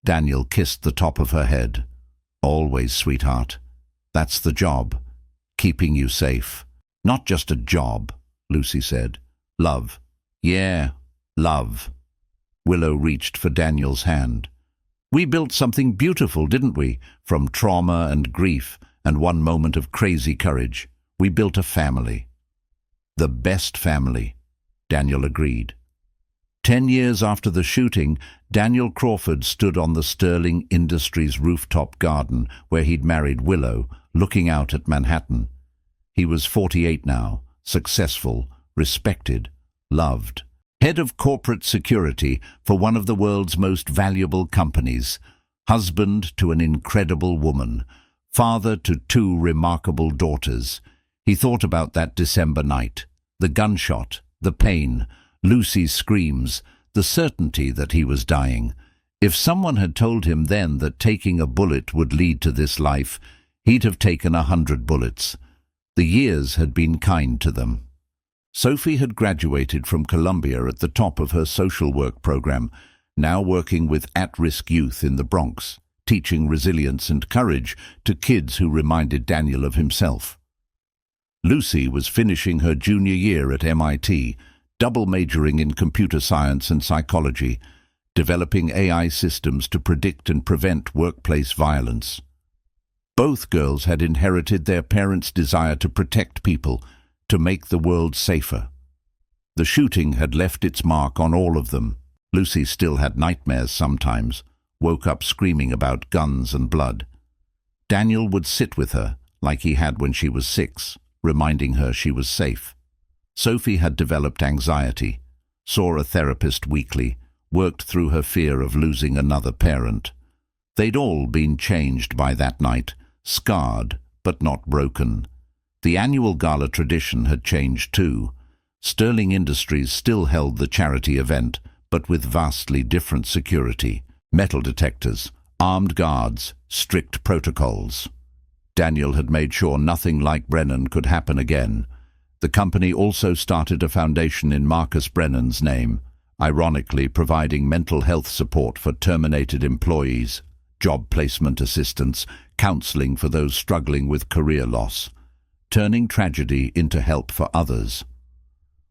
Daniel kissed the top of her head. "Always, sweetheart. That's the job, keeping you safe." "Not just a job," Lucy said. "Love." "Yeah, love." Willow reached for Daniel's hand. "We built something beautiful, didn't we? From trauma and grief and one moment of crazy courage. We built a family." "The best family," Daniel agreed. 10 years after the shooting, Daniel Crawford stood on the Sterling Industries rooftop garden where he'd married Willow, looking out at Manhattan. He was 48 now, successful, respected, loved. Head of corporate security for one of the world's most valuable companies, husband to an incredible woman, father to 2 remarkable daughters. He thought about that December night, the gunshot, the pain, Lucy's screams, the certainty that he was dying. If someone had told him then that taking a bullet would lead to this life, he'd have taken 100 bullets. The years had been kind to them. Sophie had graduated from Columbia at the top of her social work program, now working with at-risk youth in the Bronx, teaching resilience and courage to kids who reminded Daniel of himself. Lucy was finishing her junior year at MIT, double majoring in computer science and psychology, developing AI systems to predict and prevent workplace violence. Both girls had inherited their parents' desire to protect people, to make the world safer. The shooting had left its mark on all of them. Lucy still had nightmares sometimes, woke up screaming about guns and blood. Daniel would sit with her, like he had when she was 6, reminding her she was safe. Sophie had developed anxiety, saw a therapist weekly, worked through her fear of losing another parent. They'd all been changed by that night, scarred but not broken. The annual gala tradition had changed too. Sterling Industries still held the charity event, but with vastly different security. Metal detectors, armed guards, strict protocols. Daniel had made sure nothing like Brennan could happen again. The company also started a foundation in Marcus Brennan's name, ironically providing mental health support for terminated employees, job placement assistance, counseling for those struggling with career loss, turning tragedy into help for others.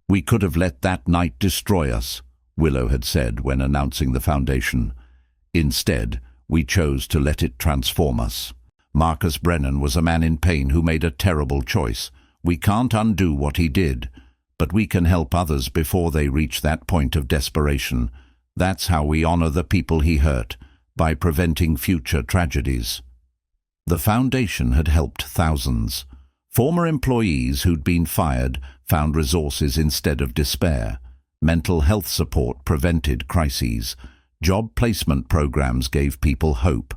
"We could have let that night destroy us," Willow had said when announcing the foundation. "Instead, we chose to let it transform us." Marcus Brennan was a man in pain who made a terrible choice. We can't undo what he did, but we can help others before they reach that point of desperation. That's how we honor the people he hurt, by preventing future tragedies. The foundation had helped thousands. Former employees who'd been fired found resources instead of despair. Mental health support prevented crises. Job placement programs gave people hope.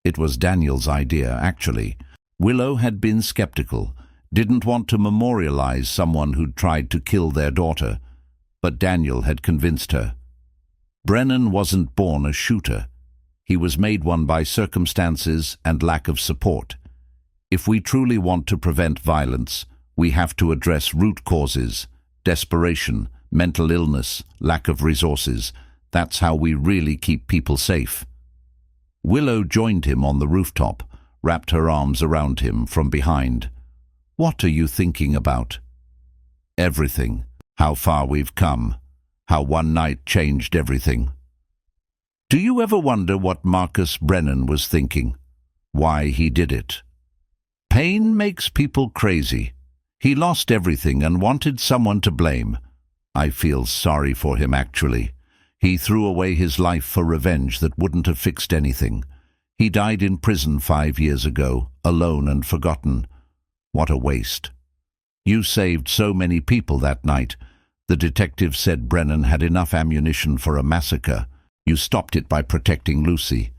It was Daniel's idea, actually. Willow had been skeptical, didn't want to memorialize someone who'd tried to kill their daughter, but Daniel had convinced her. Brennan wasn't born a shooter. He was made one by circumstances and lack of support. If we truly want to prevent violence, we have to address root causes, desperation, mental illness, lack of resources. That's how we really keep people safe. Willow joined him on the rooftop, wrapped her arms around him from behind. "What are you thinking about?" "Everything. How far we've come. How one night changed everything. Do you ever wonder what Marcus Brennan was thinking? Why he did it? Pain makes people crazy. He lost everything and wanted someone to blame. I feel sorry for him, actually. He threw away his life for revenge that wouldn't have fixed anything. He died in prison 5 years ago, alone and forgotten. What a waste. You saved so many people that night. The detective said Brennan had enough ammunition for a massacre. You stopped it by protecting Lucy,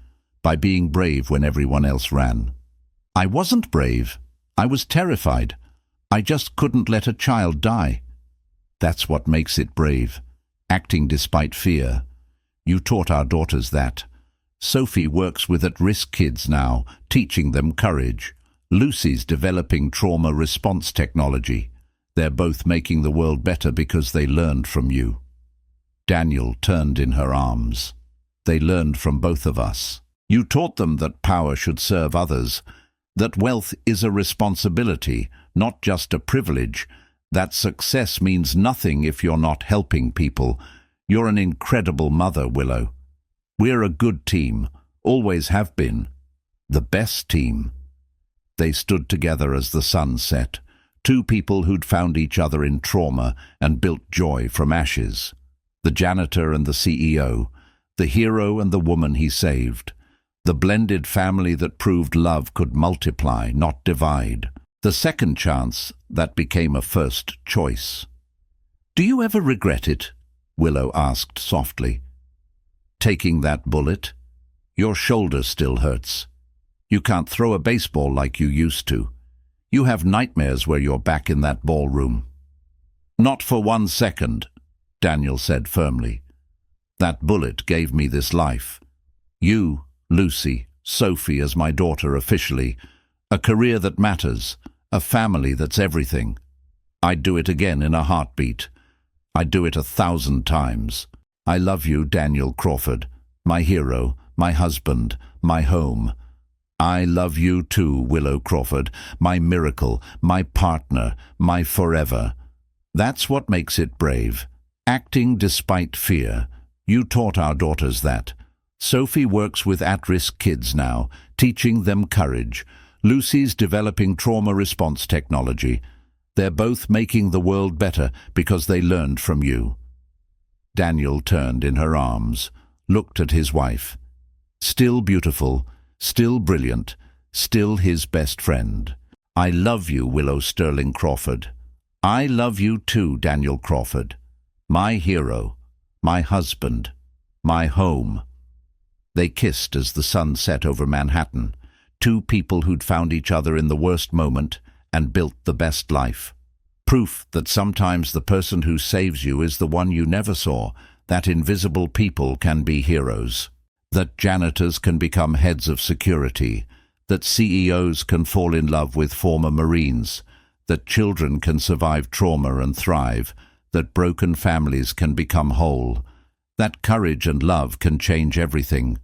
by being brave when everyone else ran. I wasn't brave. I was terrified. I just couldn't let a child die. That's what makes it brave. Acting despite fear. You taught our daughters that. Sophie works with at-risk kids now, teaching them courage. Lucy's developing trauma response technology. They're both making the world better because they learned from you. Daniel turned in her arms. They learned from both of us. You taught them that power should serve others, that wealth is a responsibility, not just a privilege, that success means nothing if you're not helping people. You're an incredible mother, Willow. We're a good team, always have been. The best team. They stood together as the sun set, two people who'd found each other in trauma and built joy from ashes. The janitor and the CEO, the hero and the woman he saved. The blended family that proved love could multiply, not divide. The second chance that became a first choice. Do you ever regret it? Willow asked softly. Taking that bullet? Your shoulder still hurts. You can't throw a baseball like you used to. You have nightmares where you're back in that ballroom. Not for 1 second, Daniel said firmly. That bullet gave me this life. You, Lucy, Sophie as my daughter officially, a career that matters, a family that's everything. I'd do it again in a heartbeat. I'd do it 1,000 times. I love you, Daniel Crawford, my hero, my husband, my home. I love you too, Willow Crawford, my miracle, my partner, my forever. That's what makes it brave. Acting despite fear. You taught our daughters that. Sophie works with at-risk kids now, teaching them courage. Lucy's developing trauma response technology. They're both making the world better because they learned from you. Daniel turned in her arms, looked at his wife. Still beautiful, still brilliant, still his best friend. I love you, Willow Sterling Crawford. I love you too, Daniel Crawford. My hero, my husband, my home. They kissed as the sun set over Manhattan, two people who'd found each other in the worst moment and built the best life. Proof that sometimes the person who saves you is the one you never saw, that invisible people can be heroes, that janitors can become heads of security, that CEOs can fall in love with former Marines, that children can survive trauma and thrive, that broken families can become whole, that courage and love can change everything.